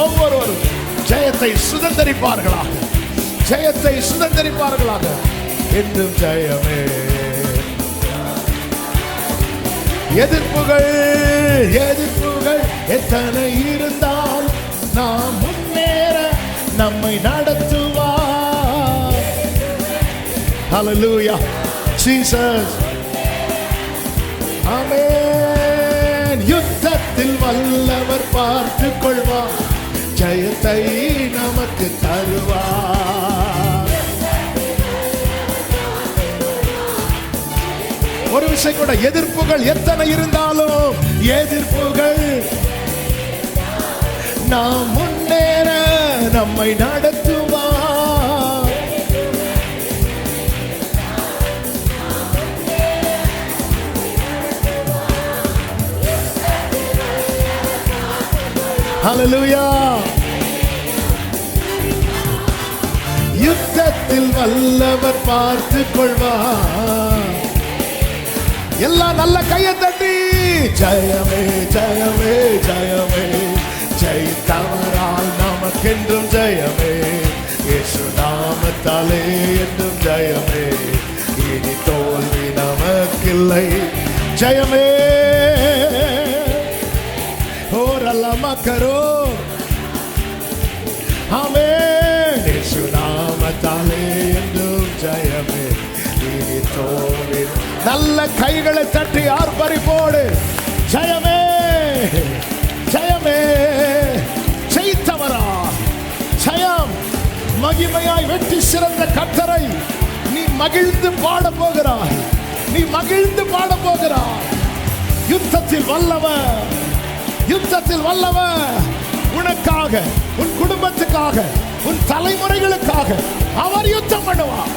ஒவ்வொருவரும் ஜெயத்தை சுதந்தரிப்பார்களாக, ஜெயத்தை சுதந்தரிப்பார்களாக. என்றும் ஜெயமே. எதிர்ப்புகள் எத்தனை இருந்தால் நாம் முன்னேற நம்மை நடத்துவார். Hallelujah, Jesus. ஆமென். யுத்தத்தில் வல்லவர் பார்த்துக் கொள்வார், ஜெயத்தை நமக்கு தருவார். ஒரு விஷயம் கூட, எதிர்ப்புகள் எத்தனை இருந்தாலும், எதிர்ப்புகள் நாம் முன்னேற நம்மை நடத்துவார். Hallelujah. யுத்தத்தில் வல்லவர் பார்த்துக் கொள்வார். எல்லா நல்ல கையை தட்டி ஜெயமே ஜெயமே ஜெயமே, ஜெயித்தவரால் நமக்கென்றும் ஜெயமே, இயேசு நாமத்தாலே என்றும் ஜெயமே, இனி தோல்வி நமக்கில்லை. ஜெயமே. ஓரல்லமா கரோ. ஆமென். இயேசு நாமத்தாலே என்றும் ஜெயமே, இனி தோல்வி. நல்ல கைகளை தட்டி ஆர்ப்பரிப்போடு ஜெயமே ஜெயமே, ஜெயித்தவரா ஜெயம். மகிமையாய் வெற்றி சிறந்த கர்த்தரை நீ மகிழ்ந்து பாட போகிறாய், நீ மகிழ்ந்து பாட போகிறாய். யுத்தத்தில் வல்லவர், யுத்தத்தில் வல்லவர். உனக்காக, உன் குடும்பத்துக்காக, உன் தலைமுறைகளுக்காக அவர் யுத்தம் பண்ணுவார்,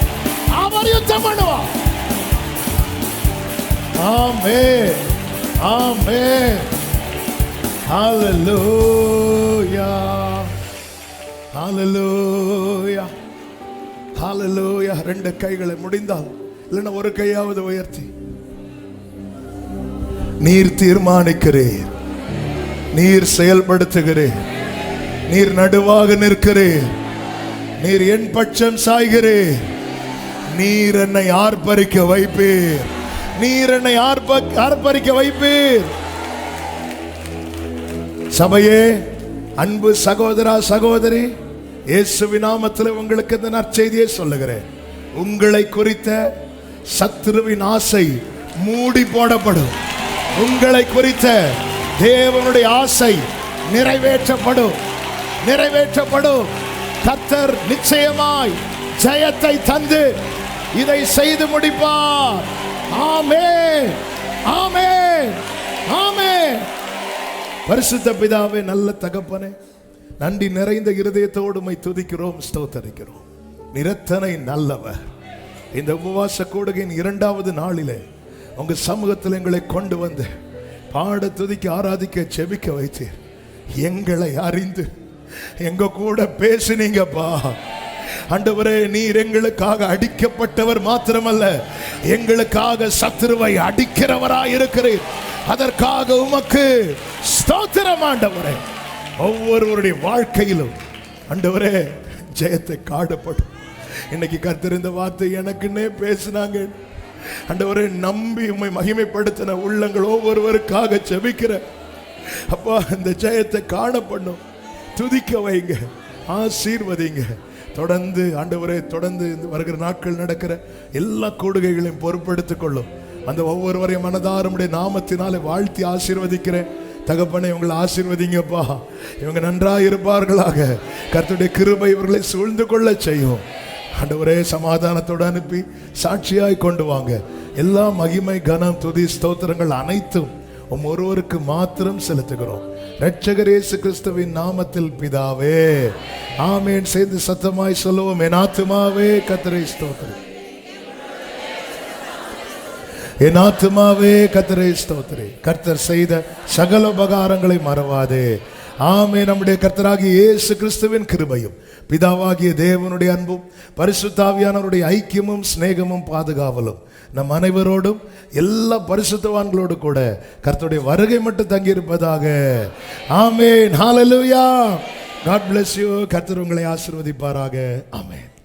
அவர் யுத்தம் பண்ணுவார். ஆமென், ஆமென். ஹalleluya, ஹalleluya, ஹalleluya. ரெண்டு கைகளை முடிந்தால், இல்லைன்னா ஒரு கையாவது உயர்த்தி, நீர் தீர்மானிக்கிறீர், நீர் செயல்படுத்துகிறீர், நீர் நடுவாக நிற்கிறீர், நீர் என் பட்சம் சாய்கிறீர், நீர் என்னை ஆர்ப்பரிக்க வைப்பீர், நீர் என்னை ஆர்ப்பரிக்க வைப்பீர். சபையே, அன்பு சகோதரா சகோதரி, இயேசுவின் நாமத்தில் உங்களுக்கு இந்த நற்செய்தியை சொல்லுகிறேன். உங்களை குறித்த சத்துருவின் ஆசை மூடி போடப்படும். உங்களை குறித்த தேவனுடைய ஆசை நிறைவேற்றப்படும், நிறைவேற்றப்படும். கர்த்தர் நிச்சயமாய் ஜெயத்தை தந்து இதை செய்து முடிப்பார். ஆமென், ஆமென், ஆமென். பரிசுத்த பிதாவே, நல்ல தகப்பனே, நன்றி நிறைந்த இருதயத்தோடு உம்மை துதிக்கிறோம், ஸ்தோத்தரிக்கிறோம். நிரத்தனை நல்லவர். இந்த உபவாச கூடுகையின் 2வது நாளிலே உங்க சமூகத்தில் எங்களை கொண்டு வந்து பாட, துதிக்க, ஆராதிக்க, செபிக்க வைத்தீர். எங்களை அறிந்து எங்க கூட பேசினீங்கப்பா. ஆண்டவரே, நீர் எங்களுக்காக அடிக்கப்பட்டவர் மாத்திரமல்ல, எங்களுக்காக சத்துருவை அடிக்கிறவராய் இருக்கிறீர். அதற்காக உமக்கு ஸ்தோத்திரம் ஆண்டவரே. ஒவ்வொருவருடைய வாழ்க்கையிலும் ஆண்டவரே ஜெயத்தை காணப்படும். இன்னைக்கு கர்த்தர் இந்த வார்த்தை எனக்குன்னே பேசினாங்க. ஆண்டவரே, நம்பி உம்மை மகிமைப்படுத்தின உள்ளங்கள் ஒவ்வொருவருக்காக ஜெபிக்கிற அப்பா, இந்த ஜெயத்தை காணப்படும். துதிக்க வைங்க, ஆசீர்வதிங்க. தொடர்ந்து ஆண்டவரே, தொடர்ந்து வருகிற நாட்கள் நடக்கிற எல்லா கூடுகைகளையும் பொறுப்பெடுத்துக் கொள்ளும். அந்த ஒவ்வொருவரையும் மனதாரமுடைய நாமத்தினாலே வாழ்த்தி ஆசீர்வதிக்கிறேன். தகப்பனை, உங்களை ஆசீர்வதிங்கப்பா. இவங்க நன்றாக இருப்பார்களாக. கர்த்தருடைய கிருபை இவர்களை சூழ்ந்து கொள்ள செய்யும். ஆண்டவரே, சமாதானத்தோடு அனுப்பி சாட்சியாய் கொண்டு வாங்க. எல்லா மகிமை, கனம், துதி, ஸ்தோத்திரங்கள் அனைத்தும் ஒருவருக்கு மாத்திரம் செலுத்துகிறோம். இரட்சகர் இயேசு கிறிஸ்துவின் நாமத்தில் பிதாவே, ஆமென். சேர்ந்து சத்தமாய் சொல்லுவோம். என் ஆத்துமாவே கர்த்தரை ஸ்தோத்திரி, என் ஆத்துமாவே கர்த்தரை ஸ்தோத்திரி. கர்த்தர் செய்த சகல உபகாரங்களை மறவாதே. ஆமே. நம்முடைய கர்த்தராகிய இயேசு கிறிஸ்துவின் கிருபையும் பிதாவாகிய தேவனுடைய அன்பும் பரிசுத்த ஆவியானவருடைய ஐக்கியமும் சிநேகமும் பாதுகாவலும் நம் அனைவரோடும் எல்லா பரிசுத்தவான்களோடு கூட கர்த்தருடைய வருகை மட்டும் தங்கியிருப்பதாக. ஆமென். ஹalleluya. God bless you. கர்த்தர் உங்களை ஆசீர்வதிப்பாராக. ஆமென்.